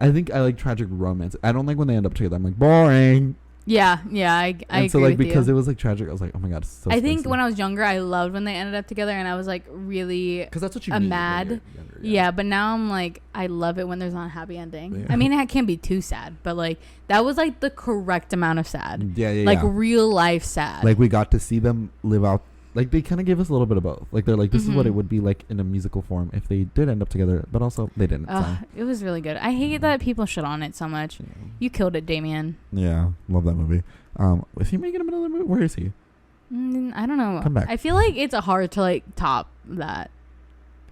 S1: I think I like tragic romance. I don't like when they end up together. I'm like, boring.
S2: Yeah, I agree
S1: so like
S2: with
S1: because
S2: you.
S1: it was like tragic, I was like, oh my god. It's so
S2: I think
S1: spicy.
S2: when I was younger, I loved when they ended up together, and I was like really
S1: because that's what you
S2: a
S1: need
S2: mad.
S1: when you're younger,
S2: Yeah, but now I'm like, I love it when there's not a happy ending.
S1: Yeah.
S2: I mean, it can't be too sad, but like that was like the correct amount of sad.
S1: Yeah,
S2: like real life sad.
S1: Like we got to see them live out. Like they kind of gave us a little bit of both. Like they're like, this is what it would be like in a musical form if they did end up together, but also they didn't. So.
S2: It was really good. I hate that people shit on it so much.
S1: Yeah.
S2: You killed it, Damien.
S1: Yeah, love that movie. Is he making another movie? Where is he?
S2: I don't know.
S1: Come back.
S2: I feel like it's hard to like top that.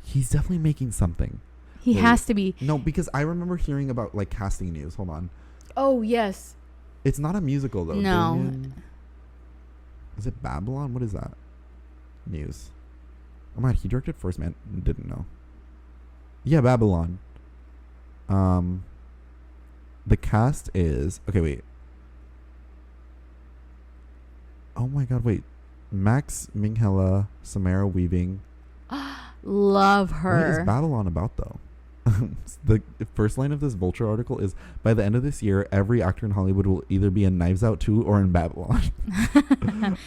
S1: He's definitely making something.
S2: He has to be.
S1: No, because I remember hearing about like casting news. Hold on.
S2: Oh yes.
S1: It's not a musical though.
S2: No.
S1: Is it Babylon? What is that? News. Oh my god, he directed First Man. Didn't know. Yeah, Babylon. The cast is okay. Wait. Oh my god, wait. Max Minghella, Samara Weaving.
S2: Love her.
S1: What is Babylon about though? The first line of this Vulture article is, by the end of this year, every actor in Hollywood will either be in Knives Out 2 or in Babylon.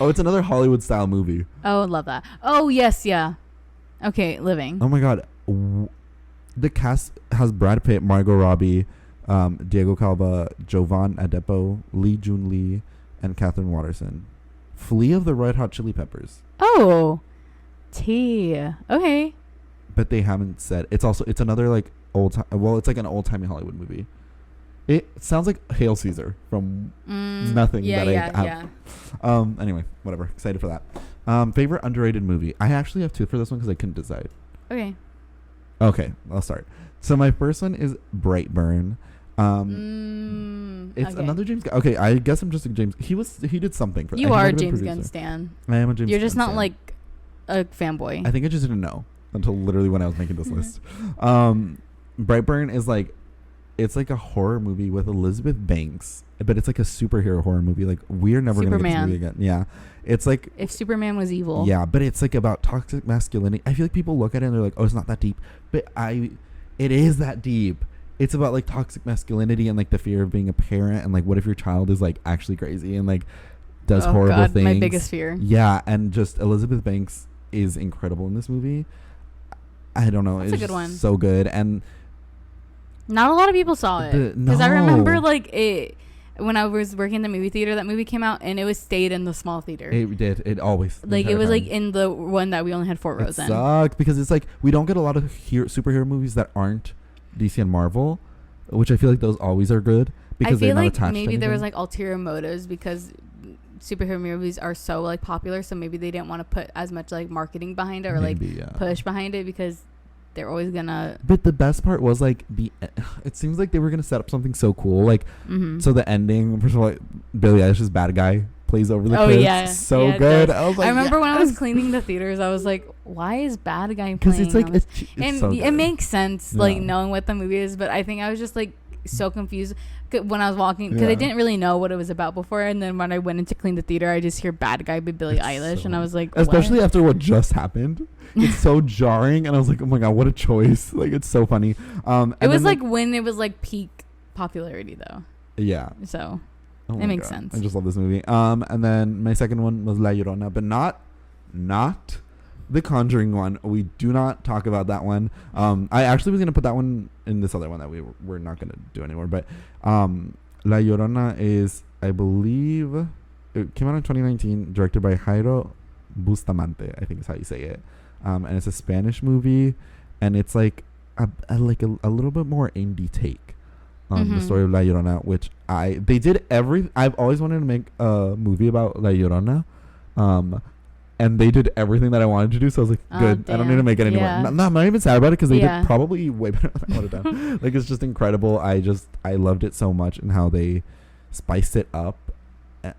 S1: Oh, it's another Hollywood style movie.
S2: Oh, love that. Oh, yes, yeah. Okay, Living.
S1: Oh my god. The cast has Brad Pitt, Margot Robbie, Diego Calva, Jovan Adepo, Lee Jun Lee, and Catherine Watterson. Flea of the Red Hot Chili Peppers.
S2: Oh. T. Okay.
S1: But they haven't said. It's another like old time. Well, it's like an old timey Hollywood movie. It sounds like Hail Caesar from nothing.
S2: Yeah,
S1: that I have. Anyway, whatever. Excited for that. Favorite underrated movie. I actually have two for this one because I couldn't decide.
S2: Okay.
S1: Okay, I'll start. So my first one is Brightburn. It's another James Gunn. Okay, I guess I'm just a James. He did something for.
S2: You are a James Gunn stan.
S1: I am a James.
S2: You're just
S1: Gunn
S2: not
S1: stan.
S2: like a fanboy.
S1: I think I just didn't know until literally when I was making this list. Brightburn is like, it's like a horror movie with Elizabeth Banks, but it's like a superhero horror movie. Like we're never gonna get this movie again. Yeah, it's like
S2: if Superman was evil.
S1: Yeah, but it's like about toxic masculinity. I feel like people look at it and they're like, oh, it's not that deep, but it is that deep. It's about like toxic masculinity and like the fear of being a parent and like what if your child is like actually crazy and like does horrible things.
S2: My biggest fear.
S1: Yeah, and just Elizabeth Banks is incredible in this movie. I don't know.
S2: That's
S1: it's
S2: a good one.
S1: So good. And
S2: not a lot of people saw it. Because I remember like it when I was working in the movie theater, that movie came out and it was stayed in the small theater.
S1: It did. It always.
S2: Like it was like in the one that we only had 4 rows in.
S1: It sucked because it's like we don't get a lot of superhero movies that aren't DC and Marvel, which I feel like those always are good because they're not attached to anything.
S2: Maybe there was like ulterior motives because superhero movies are so like popular, so maybe they didn't want to put as much like marketing behind it or push behind it because they're always gonna.
S1: But the best part was like it seems like they were gonna set up something so cool, like so the ending. First of all, like, Billie Eilish's bad guy plays over the kids.
S2: Yeah,
S1: so
S2: yeah,
S1: good. I was like,
S2: I remember when I was cleaning the theaters, I was like, why is bad guy playing?
S1: Because it's like
S2: and
S1: so
S2: it makes sense, like knowing what the movie is. But I think I was just like so confused when I was walking because I didn't really know what it was about before. And then when I went in to clean the theater, I just hear "Bad Guy" by Billie Eilish, and I was like,
S1: especially after what just happened, it's so jarring. And I was like, oh my god, what a choice! Like it's so funny.
S2: It was like when it was like peak popularity though.
S1: Yeah.
S2: So. It makes sense.
S1: I just love this movie. And then my second one was La Llorona, but not the Conjuring one. We do not talk about that one. I actually was gonna put that one in this other one that we're not gonna do anymore. But La Llorona is, I believe, it came out in 2019, directed by Jairo Bustamante, I think is how you say it. And it's a Spanish movie, and it's like a little bit more indie take. The story of La Llorona, which I've always wanted to make a movie about La Llorona, and they did everything that I wanted to do, so I was like, good, I don't need to make it anymore. I'm not even sad about it because they did probably way better than I would have done. Like it's just incredible. I loved it so much and how they spiced it up.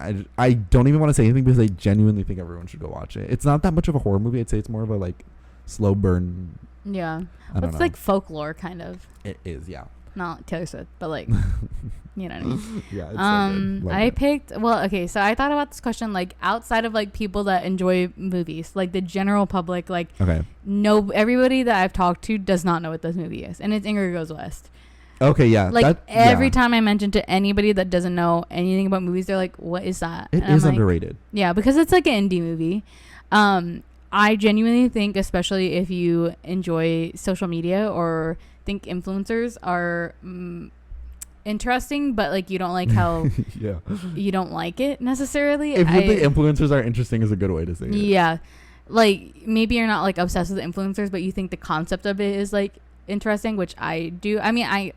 S1: I don't even want to say anything because I genuinely think everyone should go watch it. It's not that much of a horror movie. I'd say it's more of a like slow burn.
S2: Yeah, it's like folklore kind of.
S1: It is, yeah.
S2: not Taylor Swift, but like, you know what I mean.
S1: Yeah, it's so good.
S2: I picked. Well, okay, so I thought about this question like outside of like people that enjoy movies, like the general public, like no, everybody that I've talked to does not know what this movie is, and it's Ingrid Goes West.
S1: Okay, yeah.
S2: Like every time I mention to anybody that doesn't know anything about movies, they're like, "What is that?"
S1: It is underrated.
S2: Yeah, because it's like an indie movie. I genuinely think, especially if you enjoy social media or think influencers are interesting, but like you don't like how you don't like it necessarily.
S1: If you think influencers are interesting is a good way to say it.
S2: Yeah. Like maybe you're not like obsessed with influencers, but you think the concept of it is like interesting, which I do. I mean, I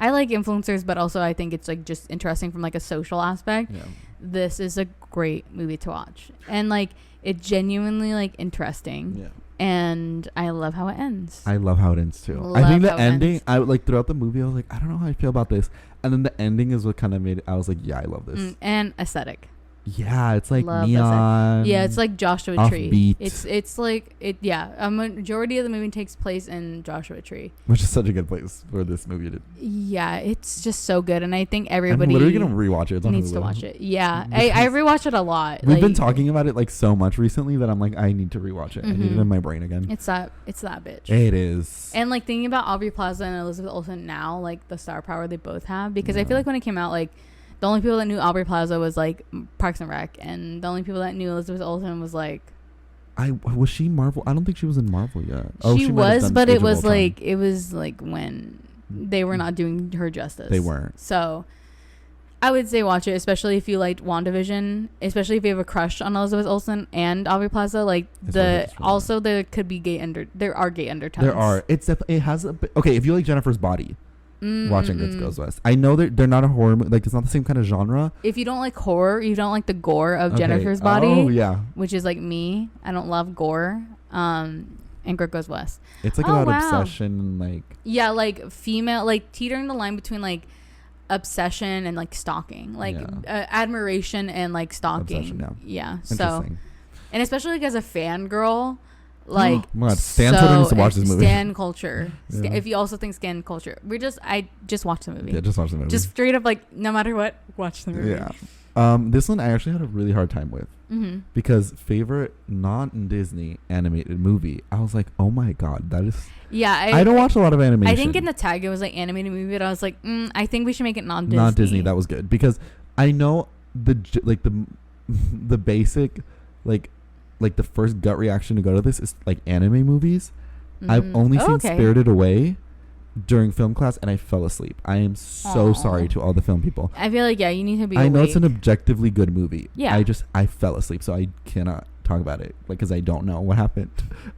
S2: like influencers, but also I think it's like just interesting from like a social aspect. Yeah. This is a great movie to watch. And like it's genuinely like interesting. Yeah. And I love how it ends.
S1: I love how it ends too. I think the ending, I like throughout the movie, I was like, I don't know how I feel about this. And then the ending is what kind of made it, I was like, yeah, I love this.
S2: And aesthetic.
S1: Yeah, it's like neon.
S2: Yeah, it's like Joshua
S1: Tree.
S2: Tree. It's like it. Yeah, a majority of the movie takes place in Joshua Tree,
S1: which is such a good place for this movie to.
S2: Yeah, it's just so good, and I think everybody.
S1: I'm literally gonna rewatch it. It's on
S2: needs
S1: Hulu.
S2: to watch it. Yeah, I rewatch it a lot.
S1: We've been talking about it like so much recently that I'm like, I need to rewatch it. I need it in my brain again.
S2: It's that bitch.
S1: It is.
S2: And like thinking about Aubrey Plaza and Elizabeth Olsen now, like the star power they both have, because I feel like when it came out, like. The only people that knew Aubrey Plaza was like Parks and Rec, and the only people that knew Elizabeth Olsen was like.
S1: Was she Marvel? I don't think she was in Marvel yet.
S2: She was, but it was like when they were not doing her justice.
S1: They weren't.
S2: So, I would say watch it, especially if you liked WandaVision, especially if you have a crush on Elizabeth Olsen and Aubrey Plaza. Like there could be there are gay undertones.
S1: There are. It has a bit. Okay, if you like Jennifer's Body. Watching Ingrid Goes West. I know they're not a horror movie. Like, it's not the same kind of genre.
S2: If you don't like horror, you don't like the gore of Jennifer's Body.
S1: Oh, yeah.
S2: Which is like me. I don't love gore. Ingrid Goes West.
S1: It's like about obsession and like...
S2: Yeah, like female... Like teetering the line between like obsession and like stalking. Like admiration and like stalking. Obsession, yeah. So... And especially like as a fangirl... Like,
S1: oh my God, Stan told us to watch this movie.
S2: Stan culture. If you also think Stan culture, I just watch the movie.
S1: Yeah, just watch the movie.
S2: Just straight up, like, no matter what, watch the movie.
S1: Yeah. This one I actually had a really hard time with because favorite non-Disney animated movie. I was like, oh my God, that is. Yeah, I don't watch a lot of animation.
S2: I think in the tag it was like animated movie, but I was like, I think we should make it non-Disney.
S1: Non-Disney, that was good because I know the basic like the first gut reaction to go to this is like anime movies. I've only seen Spirited Away during film class and I fell asleep. I am so sorry to all the film people.
S2: I feel like you need to be
S1: I know it's an objectively good movie.
S2: Yeah.
S1: I fell asleep, so I cannot talk about it because I don't know what happened.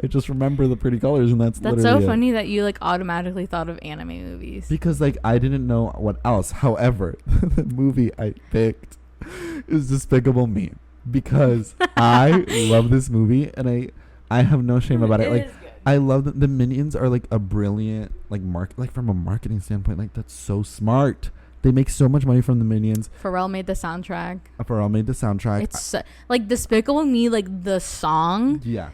S1: I just remember the pretty colors and that's
S2: so funny that you like automatically thought of anime movies.
S1: Because like I didn't know what else. However, the movie I picked is Despicable Me. Because I love this movie and I have no shame about it. Like I love that the Minions are like a brilliant like from a marketing standpoint, like that's so smart. They make so much money from the Minions.
S2: Pharrell made the soundtrack.
S1: It's
S2: like Despicable Me, like the song.
S1: Yeah.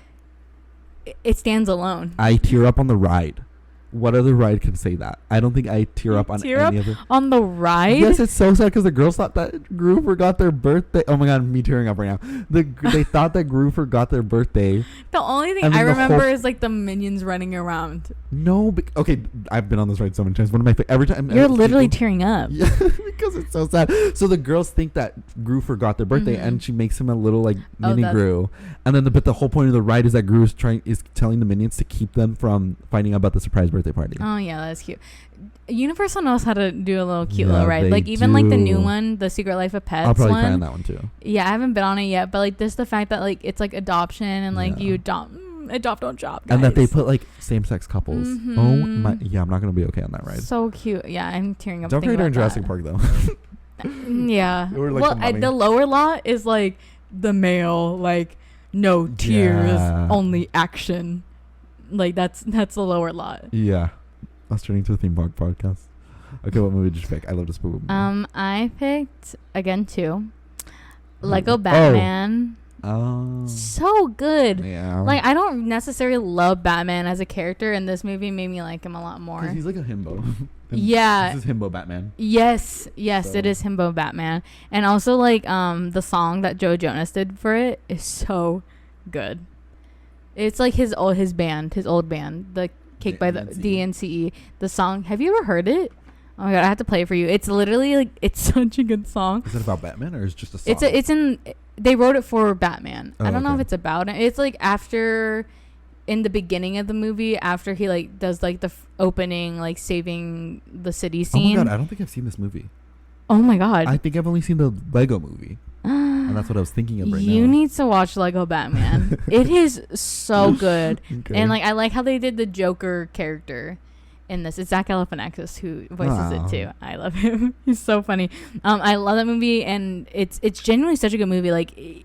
S2: It stands alone.
S1: I tear up on the ride. What other ride can say that? I don't think I tear up on any other.
S2: On the ride?
S1: Yes, it's so sad because the girls thought that Gru forgot their birthday. Oh my God, me tearing up right now. They thought that Gru forgot their birthday.
S2: The only thing I remember is like the Minions running around.
S1: No, okay, I've been on this ride so many times. One of my every time
S2: you're literally tearing up.
S1: Yeah, because it's so sad. So the girls think that Gru forgot their birthday, and she makes him a little like mini Gru, and then but the whole point of the ride is that Gru is telling the Minions to keep them from finding out about the surprise birthday party.
S2: Oh yeah, that's cute. Universal knows how to do a little cute little ride. Like even like the new one, the Secret Life of Pets.
S1: I'll probably cry on that one too.
S2: Yeah, I haven't been on it yet, but like this the fact that like it's like adoption and like you adopt don't drop, guys.
S1: And that they put like same-sex couples. Oh my, yeah, I'm not gonna be okay on that ride.
S2: So cute. Yeah, I'm tearing up.
S1: Don't forget during Jurassic Park though.
S2: Yeah. Like the lower lot is like the male, like no tears, only action. Like that's the lower lot.
S1: Yeah. Us turning to a theme park podcast. Okay, what movie did you pick? I love this movie.
S2: I picked again 2. Lego Batman.
S1: Oh.
S2: So good.
S1: Yeah.
S2: Like I don't necessarily love Batman as a character, and this movie made me like him a lot more.
S1: He's like a himbo.
S2: Yeah.
S1: This is Himbo Batman.
S2: Yes, so. It is Himbo Batman. And also, like, the song that Joe Jonas did for it is so good. It's like his old band, the Cake by the DNCE. The song, have you ever heard it? Oh my god, I have to play it for you. It's literally like, it's such a good song.
S1: Is it about Batman or is it just a song?
S2: They wrote it for Batman.
S1: Oh,
S2: I don't know if it's about it. It's like after, in the beginning of the movie, after he like does like the opening, like saving the city scene.
S1: Oh my god, I don't think I've seen this movie.
S2: Oh my god.
S1: I think I've only seen the Lego movie. And that's what I was thinking of right now.
S2: You need to watch Lego Batman. It is so good. Okay. And like, I like how they did the Joker character in this. It's Zach Galifianakis who voices it too. I love him. He's so funny. I love that movie, and it's genuinely such a good movie. Like,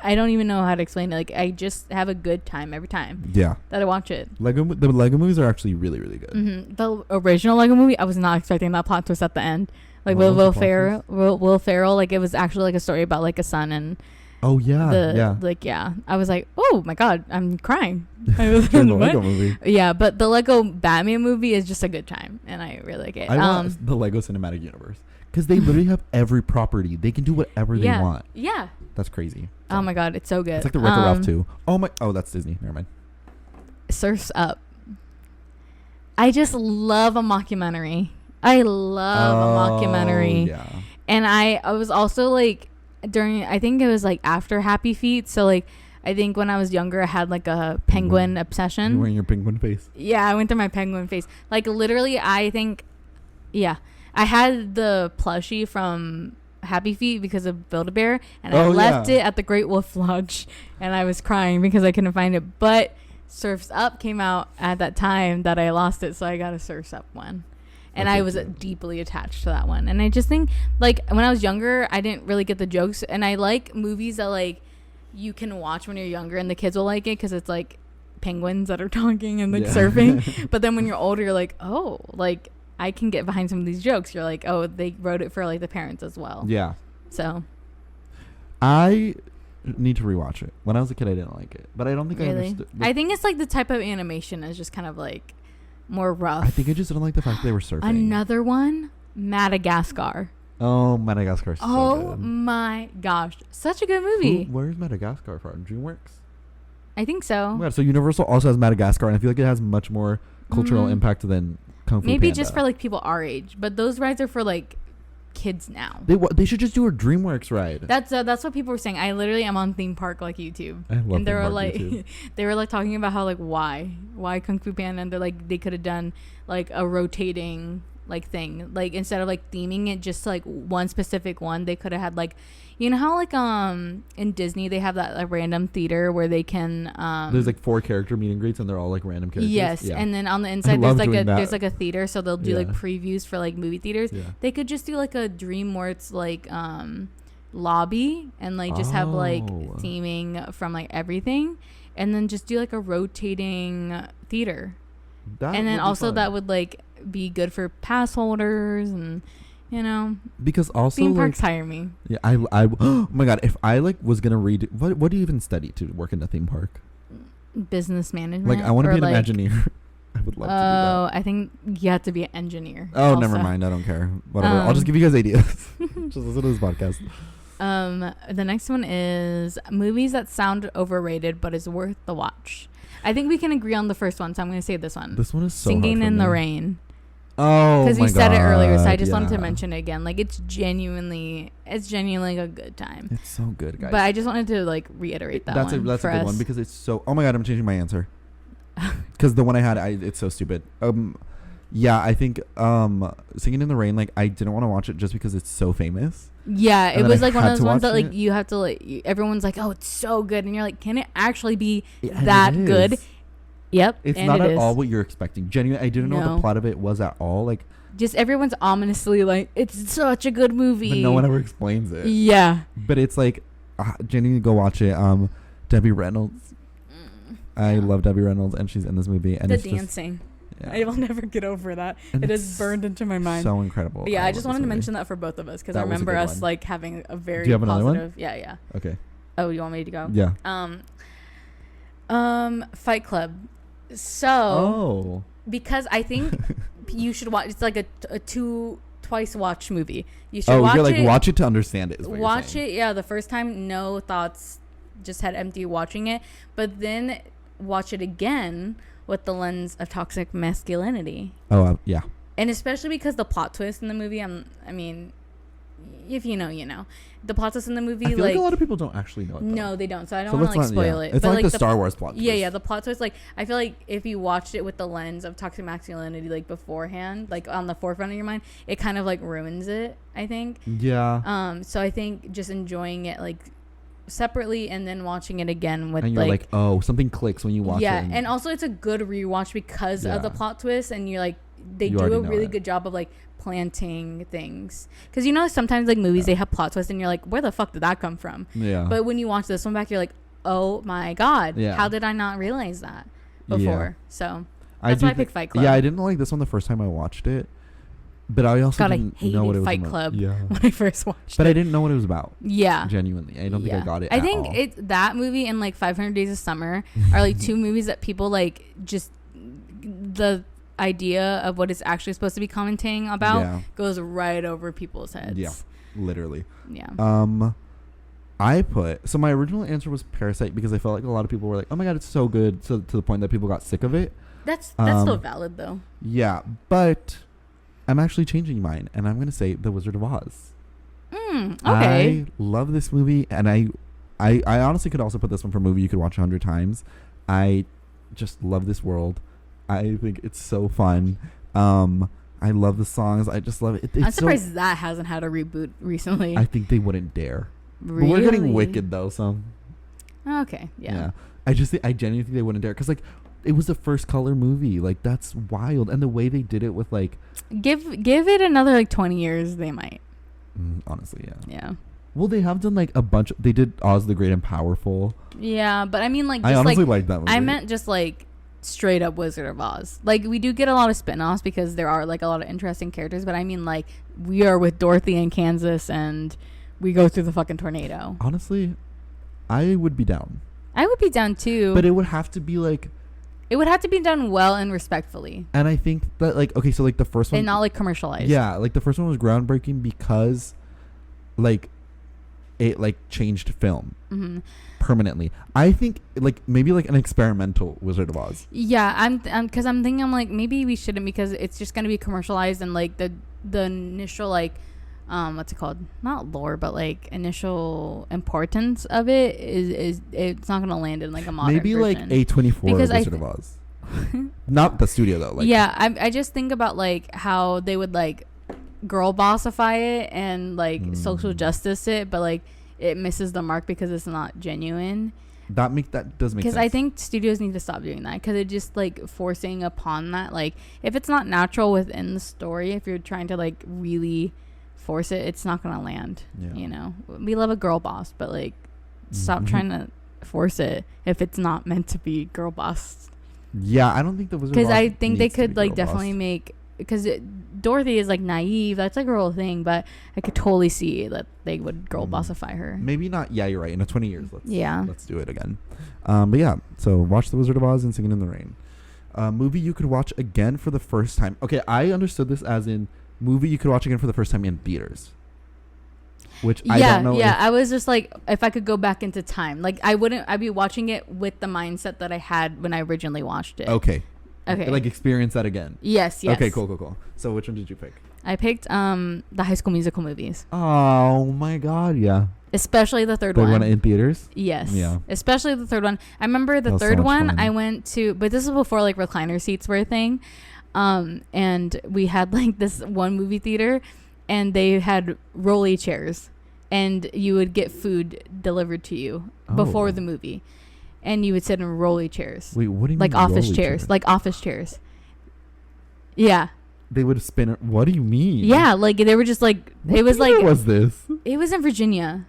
S2: I don't even know how to explain it. Like, I just have a good time every time. Yeah. That I watch it.
S1: The Lego movies are actually really, really good.
S2: Mm-hmm. The original Lego movie, I was not expecting that plot twist at the end. Like, Will Ferrell, like, it was actually like a story about like a son and.
S1: Oh yeah.
S2: Like, yeah. I was like, oh my god, I'm crying.
S1: During the Lego movie.
S2: Yeah, but the Lego Batman movie is just a good time, and I really like it.
S1: I want the Lego Cinematic Universe because they literally have every property. They can do whatever they want.
S2: Yeah.
S1: That's crazy.
S2: So. Oh my god, it's so good.
S1: It's like the Wreck-It Ralph 2. Oh, that's Disney. Never mind.
S2: Surf's Up. I just love a mockumentary. I love a mockumentary.
S1: Yeah.
S2: And I was also like, I think it was like after Happy Feet. So like, I think when I was younger, I had like a penguin obsession.
S1: You wearing your penguin face?
S2: Yeah, I went through my penguin face. Like, literally, I think, yeah. I had the plushie from Happy Feet because of Build-A-Bear, and I left it at the Great Wolf Lodge, and I was crying because I couldn't find it. But Surf's Up came out at that time that I lost it, so I got a Surf's Up one. And I was deeply attached to that one. And I just think, like, when I was younger, I didn't really get the jokes. And I like movies that, like, you can watch when you're younger and the kids will like it because it's, like, penguins that are talking and, like, surfing. But then when you're older, you're like, oh, like, I can get behind some of these jokes. You're like, oh, they wrote it for, like, the parents as well. Yeah. So.
S1: I need to rewatch it. When I was a kid, I didn't like it. But I don't think I understood.
S2: I think it's, like, the type of animation is just kind of, like, more rough.
S1: I think I just didn't like the fact that they were surfing.
S2: Another one, Madagascar.
S1: Oh, Madagascar is so good.
S2: Oh my gosh, such a good movie.
S1: Where's Madagascar from? DreamWorks?
S2: I think so.
S1: Yeah, so Universal also has Madagascar, and I feel like it has much more cultural impact than Kung Fu
S2: Maybe
S1: Panda.
S2: just for like people our age, but those rides are for like kids now.
S1: They should just do a DreamWorks ride.
S2: That's what people were saying. I literally am on theme park like YouTube, and they were like they were like talking about how like why Kung Fu Panda, and they're like they could have done like a rotating like thing, like instead of like theming it just like one specific one, they could have had like, you know how like in Disney they have that like random theater where they can
S1: there's like 4 character meet and greets and they're all like random characters.
S2: Yes, yeah. And then on the inside there's like a theater, so they'll do like previews for like movie theaters. Yeah. They could just do like a DreamWorks like lobby and like just have like theming from like everything, and then just do like a rotating theater. And then also that would like be good for pass holders, and you know,
S1: because also
S2: theme parks hire me.
S1: Yeah, I oh my god, if I like was gonna read what do you even study to work in a theme park?
S2: Business management.
S1: Like I want to be an Imagineer. I would love to do that.
S2: I think you have to be an engineer.
S1: Oh, also. Never mind. I don't care. Whatever. I'll just give you guys ideas. Just listen to this podcast.
S2: The next one is movies that sound overrated but is worth the watch. I think we can agree on the first one, so I'm going to say this one.
S1: This one is so
S2: Singing
S1: hard
S2: in the Rain. Oh, because we said it earlier, so I just wanted to mention it again. Like it's genuinely like a good time.
S1: It's so good, guys.
S2: But I just wanted to like reiterate that one.
S1: That's a good one because it's so. Oh my god, I'm changing my answer. Because the one I had, it's so stupid. Yeah, I think Singing in the Rain. Like I didn't want to watch it just because it's so famous.
S2: Yeah, it was like one of those ones that like you have to like. Everyone's like, oh, it's so good, and you're like, can it actually be that good? Yep.
S1: It's not at all what you're expecting. Genuinely, I didn't know what the plot of it was at all. Like,
S2: just everyone's ominously like, it's such a good movie.
S1: But no one ever explains it.
S2: Yeah.
S1: But it's like, genuinely go watch it. Debbie Reynolds. I love Debbie Reynolds, and she's in this movie. And
S2: the dancing. I will never get over that. It is burned into my mind.
S1: So incredible.
S2: But yeah, I just wanted to mention that for both of us because I remember us like having a very
S1: Do you have
S2: positive.
S1: Another one?
S2: Yeah.
S1: Okay.
S2: Oh, you want me to go?
S1: Yeah.
S2: Fight Club. So, because I think you should watch. It's like a twice watch movie. You should watch
S1: you're like
S2: it.
S1: Watch it to understand it. Is what
S2: Watch
S1: you're
S2: it. Yeah, the first time, no thoughts, just had empty watching it. But then watch it again with the lens of toxic masculinity.
S1: Oh yeah.
S2: And especially because the plot twist in the movie, I mean, if you know, you know. The plot twist in the movie,
S1: I feel like a lot of people don't actually know it, though.
S2: No, they don't. So I don't want to like spoil it.
S1: It's
S2: but,
S1: like the Star Wars plot twist.
S2: Yeah, the plot twist. Like, I feel like if you watched it with the lens of toxic masculinity, like beforehand, like on the forefront of your mind, it kind of like ruins it, I think.
S1: Yeah.
S2: So I think just enjoying it like separately and then watching it again with,
S1: and you're like, oh, something clicks when you watch it.
S2: Yeah, and also it's a good rewatch because of the plot twist, and you're like, they do a really good job of like planting things, because you know sometimes like movies they have plot twists and you're like, where the fuck did that come from?
S1: Yeah.
S2: But when you watch this one back, you're like, oh my god, how did I not realize that before? So that's why I picked Fight Club.
S1: Yeah, I didn't like this one the first time I watched it, but I also didn't know what it was
S2: Fight
S1: about.
S2: Club
S1: Yeah.
S2: when I first watched
S1: but
S2: it.
S1: I didn't know what it was about.
S2: Yeah,
S1: genuinely, I don't think I got it.
S2: I think it's that movie and like 500 Days of Summer are like two movies that people like, just the idea of what it's actually supposed to be commenting about goes right over people's heads.
S1: Yeah, literally.
S2: Yeah.
S1: So my original answer was Parasite, because I felt like a lot of people were like, oh my god, it's so good, to the point that people got sick of it.
S2: That's still valid though.
S1: Yeah, but I'm actually changing mine, and I'm gonna say The Wizard of Oz.
S2: Okay.
S1: I love this movie, and I honestly could also put this one for a movie you could watch 100 times. I just love this world. I think it's so fun. I love the songs. I just love it.
S2: I'm surprised that hasn't had a reboot recently.
S1: I think they wouldn't dare.
S2: Really?
S1: But we're getting Wicked though, so.
S2: Okay. Yeah.
S1: I genuinely think they wouldn't dare, because like it was the first color movie. Like, that's wild, and the way they did it with like.
S2: Give it another like 20 years, they might.
S1: Honestly, yeah.
S2: Yeah.
S1: Well, they have done like a bunch. They did Oz the Great and Powerful.
S2: Yeah, but I mean, like,
S1: just I honestly like that movie.
S2: I meant just like straight up Wizard of Oz. Like, we do get a lot of spin-offs because there are like a lot of interesting characters, but I mean, like, we are with Dorothy in Kansas and we go through the fucking tornado.
S1: Honestly, I would be down.
S2: I would be down too.
S1: But it would have to be like.
S2: It would have to be done well and respectfully.
S1: And I think that like, okay, so like the first one.
S2: And not like commercialized.
S1: Yeah, like the first one was groundbreaking because like it like changed film. Permanently. I think like maybe like an experimental Wizard of Oz.
S2: Yeah, I'm because I'm thinking, I'm like, maybe we shouldn't, because it's just going to be commercialized, and like the initial like what's it called, not lore, but like initial importance of it is it's not going to land in like a modern
S1: maybe
S2: version.
S1: Like A24 Wizard of Oz. Not the studio though, like.
S2: Yeah, I just think about like how they would like girl bossify it and like social justice it, but like it misses the mark because it's not genuine. That
S1: does make sense.
S2: Because I think studios need to stop doing that, because it just like forcing upon that, like if it's not natural within the story, if you're trying to like really force it, it's not gonna land. You know, we love a girl boss, but like stop trying to force it if it's not meant to be girl boss.
S1: Yeah, I don't think the Wizard of Oz,
S2: because I think they could like definitely make, because Dorothy is like naive, that's like her whole thing, but I could totally see that they would girl bossify her.
S1: Maybe not. Yeah, you're right. In 20 years, let's do it again. But yeah, so watch The Wizard of Oz and Singing in the Rain. Movie you could watch again for the first time. Okay, I understood this as in movie you could watch again for the first time in theaters. Which I don't know.
S2: Yeah, I was just like, if I could go back into time, like I'd be watching it with the mindset that I had when I originally watched it.
S1: Okay. Like experience that again.
S2: Yes.
S1: Okay, cool. So which one did you pick?
S2: I picked the High School Musical movies.
S1: Oh my god, yeah.
S2: Especially the third one.
S1: The one in theaters?
S2: Yes.
S1: Yeah.
S2: Especially the third one. I remember the third one fun. I went to, but this was before like recliner seats were a thing. And we had like this one movie theater, and they had rolly chairs, and you would get food delivered to you before the movie. And you would sit in rolly chairs.
S1: Wait, what do you
S2: mean? Like office
S1: chairs?
S2: Like office chairs. Yeah.
S1: They would spin it. What do you mean?
S2: Yeah, like they were just like, it was like.
S1: Where was this?
S2: It was in Virginia.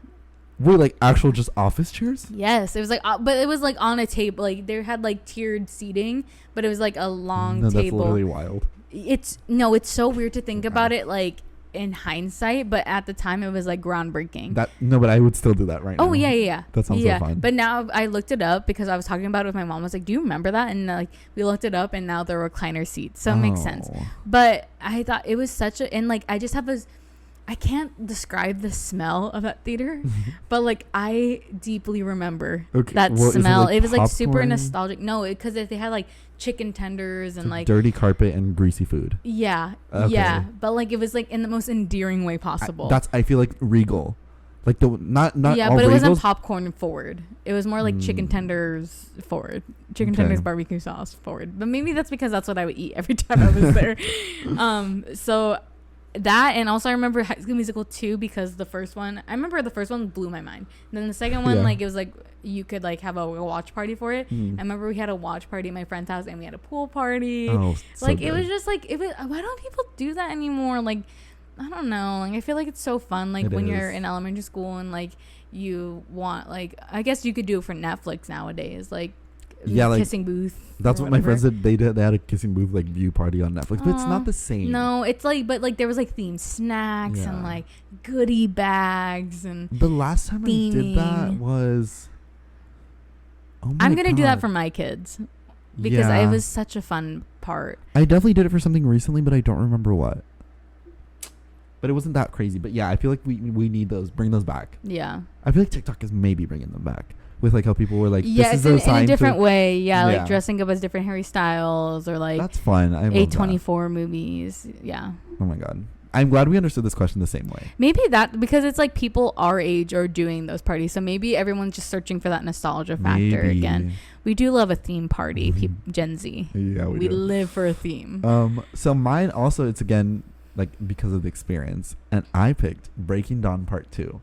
S1: Were like actual just office chairs?
S2: Yes, it was like, but it was like on a table. Like they had like tiered seating, but it was like a long table.
S1: That's literally wild.
S2: It's so weird to think about it. Like in hindsight, but at the time it was like groundbreaking.
S1: But I would still do that right now.
S2: Oh yeah.
S1: That sounds so fun.
S2: But now I looked it up because I was talking about it with my mom. I was like, do you remember that? And like we looked it up, and now they're recliner seats, so it makes sense. But I thought it was such a, and like I just have I can't describe the smell of that theater, but like I deeply remember that smell. It was like super nostalgic. No, because they had like chicken tenders and like
S1: dirty carpet and greasy food.
S2: Yeah, yeah, but like it was like in the most endearing way possible.
S1: I feel like regal, like the not
S2: yeah,
S1: all
S2: but it
S1: Regals.
S2: wasn't popcorn forward. It was more like chicken tenders forward, tenders barbecue sauce forward. But maybe that's because that's what I would eat every time I was there. So. That, and also I remember High School Musical 2 because the first one blew my mind. And then the second one, like it was like you could like have a watch party for it. I remember we had a watch party at my friend's house, and we had a pool party. Like it was just like why don't people do that anymore? Like I don't know. Like I feel like it's so fun. Like when you're in elementary school and like you want, like I guess you could do it for Netflix nowadays. Like like kissing booth.
S1: That's what my friends did. They had a kissing booth like view party on Netflix, but it's not the same.
S2: No, it's like, but like there was like themed snacks and like goodie bags and.
S1: The last time I did that was.
S2: I'm gonna do that for my kids, because it was such a fun part.
S1: I definitely did it for something recently, but I don't remember what. But it wasn't that crazy. But yeah, I feel like we need those. Bring those back. Yeah. I feel like TikTok is maybe bringing them back. With like how people were like, this is
S2: in a different way. Yeah, like dressing up as different Harry Styles or like
S1: that's fun.
S2: A24 movies. Yeah.
S1: Oh my god, I'm glad we understood this question the same way.
S2: Maybe that because it's like people our age are doing those parties, so maybe everyone's just searching for that nostalgia factor again. We do love a theme party, Gen Z. Yeah, we do. Live for a theme.
S1: So mine also, it's again like because of the experience, and I picked Breaking Dawn Part 2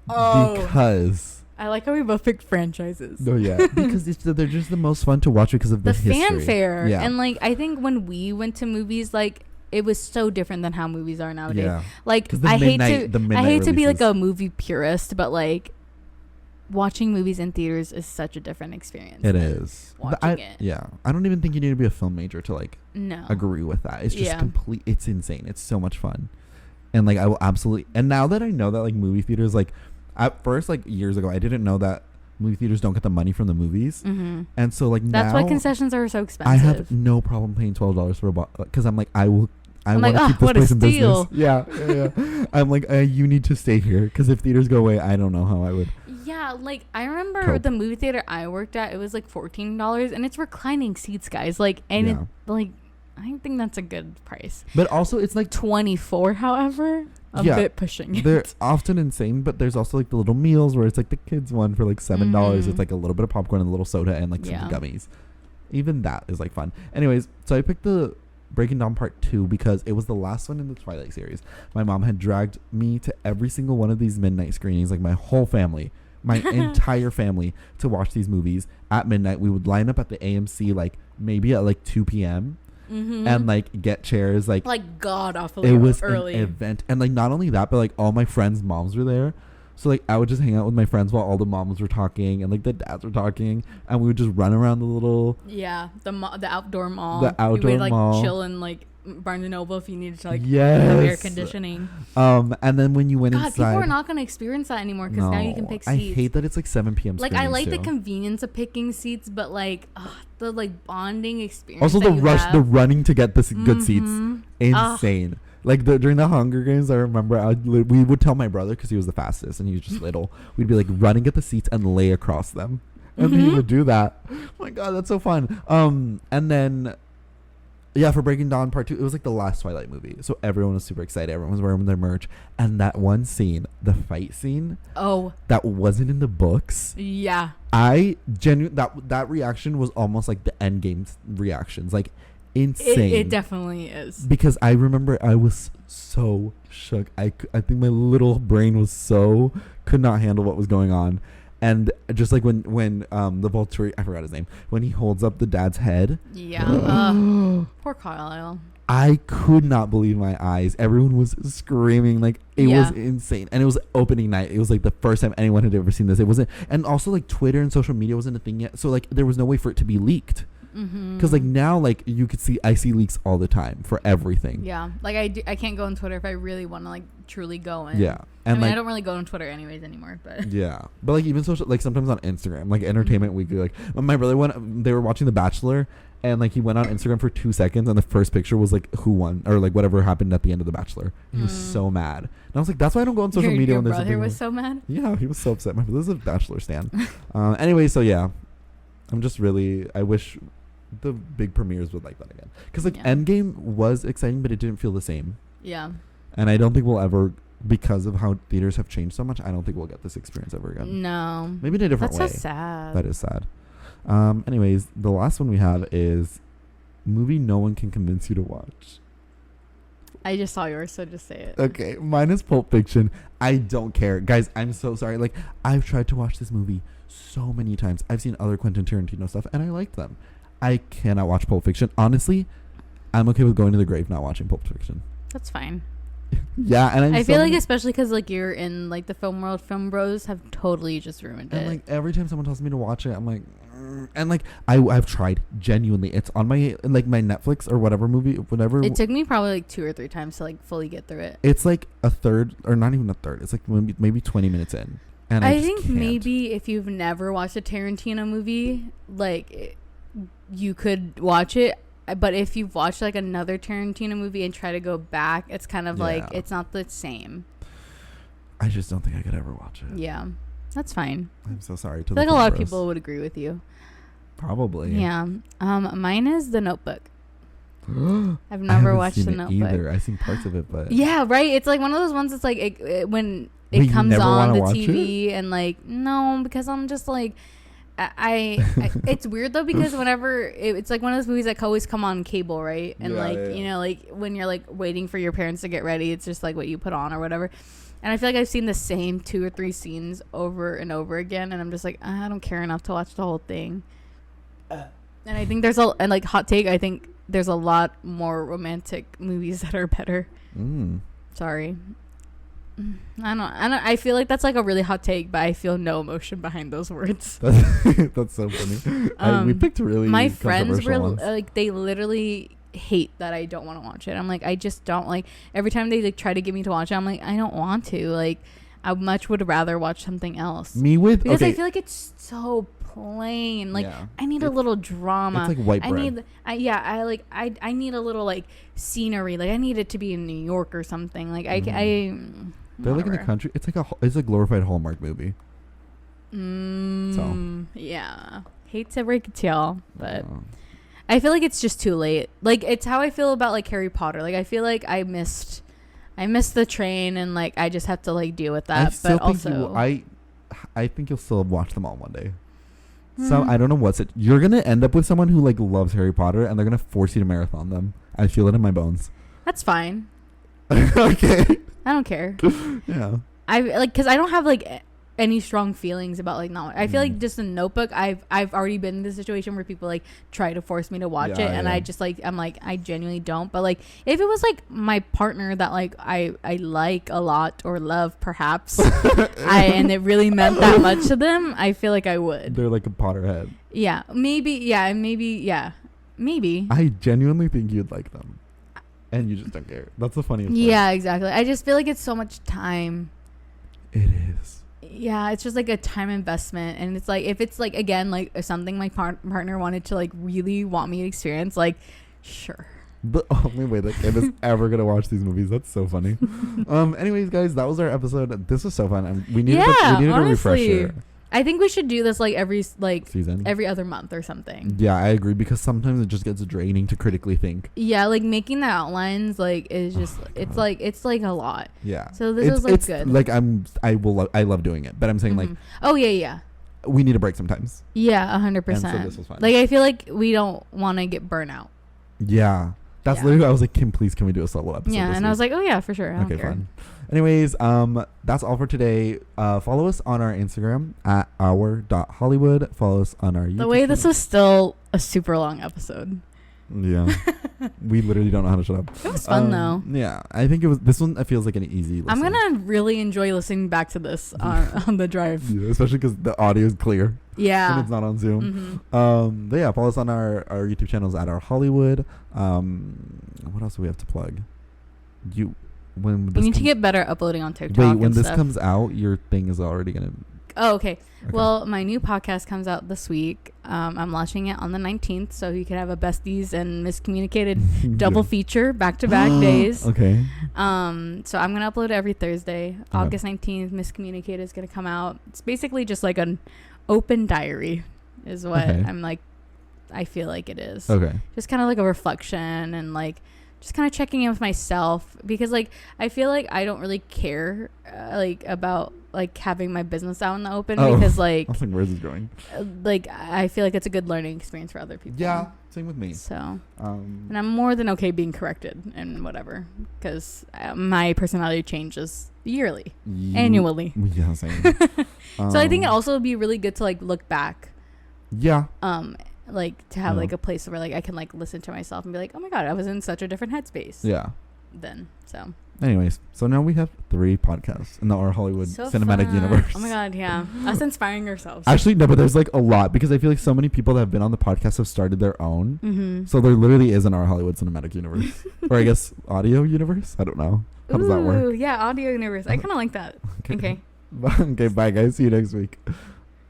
S1: because.
S2: I like how we both picked franchises.
S1: Oh yeah, because they're just the most fun to watch because of the history.
S2: Fanfare. Yeah. And like I think when we went to movies, like it was so different than how movies are nowadays. Yeah. Like I hate to be like a movie purist, but like watching movies in theaters is such a different experience.
S1: It is. Watching it. Yeah. I don't even think you need to be a film major to like agree with that. It's just it's insane. It's so much fun. And like I will absolutely, and now that I know that like movie theaters, like at first, like years ago, I didn't know that movie theaters don't get the money from the movies, and so like
S2: that's
S1: now,
S2: why concessions are so expensive.
S1: I have no problem paying $12 for a bottle because I'm like I want to keep this place in business. Yeah. I'm like you need to stay here because if theaters go away, I don't know how I would.
S2: Yeah, like I remember the movie theater I worked at, it was like $14, and it's reclining seats, guys. Like it, like I think that's a good price.
S1: But also, it's like
S2: 24, however. A bit pushing it.
S1: They're often insane, but there's also like the little meals where it's like the kids one for like $7. It's like a little bit of popcorn and a little soda and like some gummies. Even that is like fun. Anyways, so I picked the Breaking Dawn Part 2 because it was the last one in the Twilight series. My mom had dragged me to every single one of these midnight screenings, like my whole family, my entire family, to watch these movies at midnight. We would line up at the AMC like maybe at like 2 p.m. And like get chairs like
S2: god awfully early.
S1: It was an event, and like not only that, but like all my friends' moms were there, so like I would just hang out with my friends while all the moms were talking and like the dads were talking, and we would just run around the little
S2: the outdoor mall.
S1: We would like
S2: chill in like Barnes and Noble if you needed to like have air conditioning.
S1: And then when you went inside,
S2: people are not going to experience that anymore because now you can pick seats.
S1: I hate that it's like 7 p.m.
S2: Like I like the convenience of picking seats, but like the like bonding experience.
S1: Also the rush, the running to get this good seats, insane. Like during the Hunger Games, I remember we would tell my brother because he was the fastest and he was just little. We'd be like running at the seats and lay across them, and he would do that. Oh my god, that's so fun. And then. Yeah, for Breaking Dawn Part 2, it was like the last Twilight movie. So everyone was super excited. Everyone was wearing their merch. And that one scene, the fight scene.
S2: Oh.
S1: That wasn't in the books.
S2: Yeah.
S1: That reaction was almost like the Endgame reactions. Like, insane.
S2: It definitely is.
S1: Because I remember I was so shook. I think my little brain was could not handle what was going on. And just like when the Volturi, I forgot his name, when he holds up the dad's head.
S2: Yeah. Poor Carlisle.
S1: I could not believe my eyes. Everyone was screaming. Like, it was insane. And it was opening night. It was like the first time anyone had ever seen this. It wasn't. And also like Twitter and social media wasn't a thing yet. So like there was no way for it to be leaked. Because like now, like you could see, I see leaks all the time for everything.
S2: Yeah, like I can't go on Twitter if I really want to like truly go in.
S1: Yeah, and
S2: I
S1: like
S2: I don't really go on Twitter anyways anymore, but
S1: yeah, but like even social, like sometimes on Instagram, like Entertainment Weekly, like my brother went, they were watching The Bachelor, and like he went on Instagram for 2 seconds, and the first picture was like who won or like whatever happened at the end of The Bachelor. He was so mad, and I was like, that's why I don't go on social media.
S2: Your
S1: when
S2: brother was so mad.
S1: Yeah, he was so upset. My brother's a Bachelor stan. Anyway, so yeah, I'm just really, I wish the big premieres would like that again, because like Endgame was exciting, but it didn't feel the same.
S2: Yeah,
S1: and I don't think we'll ever, because of how theaters have changed so much, I don't think we'll get this experience ever again.
S2: No,
S1: maybe in a different way.
S2: That's so sad.
S1: That is sad. Anyways, the last one we have is movie no one can convince you to watch.
S2: I just saw yours, so just say it.
S1: Okay, mine is Pulp Fiction. I don't care, guys. I'm so sorry. Like, I've tried to watch this movie so many times. I've seen other Quentin Tarantino stuff, and I like them. I cannot watch Pulp Fiction. Honestly, I'm okay with going to the grave not watching Pulp Fiction.
S2: That's fine.
S1: Yeah, and
S2: I feel like especially because like you're in like the film world, film bros have totally just ruined it.
S1: And like every time someone tells me to watch it, I'm like, and like I've tried genuinely. It's on my like my Netflix or whatever movie, whatever.
S2: It took me probably like 2 or 3 times to like fully get through it.
S1: It's like a third, or not even a third. It's like maybe 20 minutes in, and I
S2: think
S1: can't.
S2: Maybe if you've never watched a Tarantino movie, like you could watch it. But if you've watched like another Tarantino movie and try to go back, it's kind of like it's not the same.
S1: I just don't think I could ever watch it.
S2: Yeah, that's fine.
S1: I'm so sorry.
S2: I feel like a lot of people would agree with you.
S1: Probably.
S2: Yeah. Mine is The Notebook. I've never watched The Notebook
S1: either. I've seen parts of it, but
S2: yeah, right. It's like one of those ones. It's like when it comes on the TV, and like no, because I'm just like. I it's weird though, because whenever it's like one of those movies that always come on cable, right? And you know, like when you're like waiting for your parents to get ready, it's just like what you put on or whatever. And I feel like I've seen the same 2 or 3 scenes over and over again, and I'm just like, I don't care enough to watch the whole thing. And I think and like hot take, I think there's a lot more romantic movies that are better. Sorry. I don't. I feel like that's like a really hot take, but I feel no emotion behind those words.
S1: That's so funny. We picked really.
S2: My friends were like, they literally hate that I don't want to watch it. I'm like, I just don't like. Every time they like try to get me to watch it, I'm like, I don't want to. Like, I much would rather watch something else. Because I feel like it's so plain. Like, I need a little drama.
S1: It's like white bread.
S2: I need a little like scenery. Like, I need it to be in New York or something. Like,
S1: they're like in the country. It's like it's a glorified Hallmark movie.
S2: Yeah. Hate to break it to y'all, but I feel like it's just too late. Like, it's how I feel about like Harry Potter. Like, I feel like I missed the train, and like I just have to like deal with that. But also,
S1: I think you'll still watch them all one day. So I don't know what's it. You're gonna end up with someone who like loves Harry Potter, and they're gonna force you to marathon them. I feel it in my bones.
S2: That's fine.
S1: Okay.
S2: I don't care.
S1: Yeah.
S2: I like, because I don't have like any strong feelings about like not. I feel like just a Notebook. I've already been in this situation where people like try to force me to watch it, and I just like I'm like I genuinely don't. But like if it was like my partner that like I like a lot or love perhaps, and it really meant that much to them, I feel like I would.
S1: They're like a Potterhead.
S2: Yeah, maybe. Yeah, maybe.
S1: I genuinely think you'd like them. And you just don't care. That's the funniest part.
S2: Yeah, exactly. I just feel like it's so much time.
S1: It is.
S2: Yeah, it's just like a time investment. And it's like, if it's like, again, like if something my partner wanted to like really want me to experience, like, sure.
S1: The only way that Kim is ever going to watch these movies. That's so funny. Anyways, guys, that was our episode. This was so fun. And we needed a refresher.
S2: I think we should do this like every
S1: season,
S2: every other month or something.
S1: Yeah, I agree, because sometimes it just gets draining to critically think.
S2: Yeah, like making the outlines like is just it's like a lot.
S1: Yeah.
S2: So this was like good.
S1: Like I love doing it, but I'm saying like we need a break sometimes.
S2: Yeah, 100%.
S1: And so this was fun.
S2: Like I feel like we don't want to get burnout.
S1: Yeah. That's literally, I was like, Kim, please, can we do a solo episode?
S2: Yeah, and week? I was like, oh yeah, for sure. I don't care. Fun.
S1: Anyways, that's all for today. Follow us on our Instagram at our.hollywood. Follow us on our YouTube.
S2: The way this was still a super long episode.
S1: Yeah. We literally don't know how to shut up.
S2: It was fun though.
S1: Yeah, I think it was. This one, it feels like an easy listen.
S2: I'm gonna really enjoy listening back to this on the drive.
S1: Yeah, especially because the audio is clear.
S2: Yeah.
S1: When it's not on Zoom. But yeah, follow us on our YouTube channels at Our Hollywood. What else do we have to plug? We need
S2: to get better at uploading on TikTok.
S1: Wait, when
S2: and
S1: this
S2: stuff.
S1: comes out, your thing is already gonna.
S2: Oh, okay. Well, my new podcast comes out this week. I'm launching it on the 19th, so you can have a Besties and Miscommunicated double feature back-to-back days.
S1: Okay.
S2: So I'm gonna upload every Thursday. August 19th, Miscommunicated is gonna come out. It's basically just like an open diary, is what I feel like it is.
S1: Okay.
S2: Just kind of like a reflection and like just kind of checking in with myself, because like I feel like I don't really care like about like having my business out in the open, because like
S1: I was like, where's this going?
S2: Like I feel like it's a good learning experience for other people.
S1: Yeah, same with me.
S2: So and I'm more than okay being corrected and whatever, because my personality changes yearly, annually.
S1: Yeah, same.
S2: So I think it also would be really good to like look back.
S1: Yeah.
S2: Like to have like a place where like I can like listen to myself and be like, oh my god, I was in such a different headspace.
S1: Yeah.
S2: Then so.
S1: Anyways, so now we have 3 podcasts in our Hollywood cinematic universe.
S2: Oh my god, yeah. Us inspiring ourselves.
S1: Actually, no, but there's like a lot, because I feel like so many people that have been on the podcast have started their own.
S2: Mm-hmm.
S1: So there literally is an Our Hollywood cinematic universe. Or I guess audio universe? I don't know. How does that work?
S2: Yeah, audio universe. I kind of like that. Okay.
S1: Okay, bye guys. See you next week.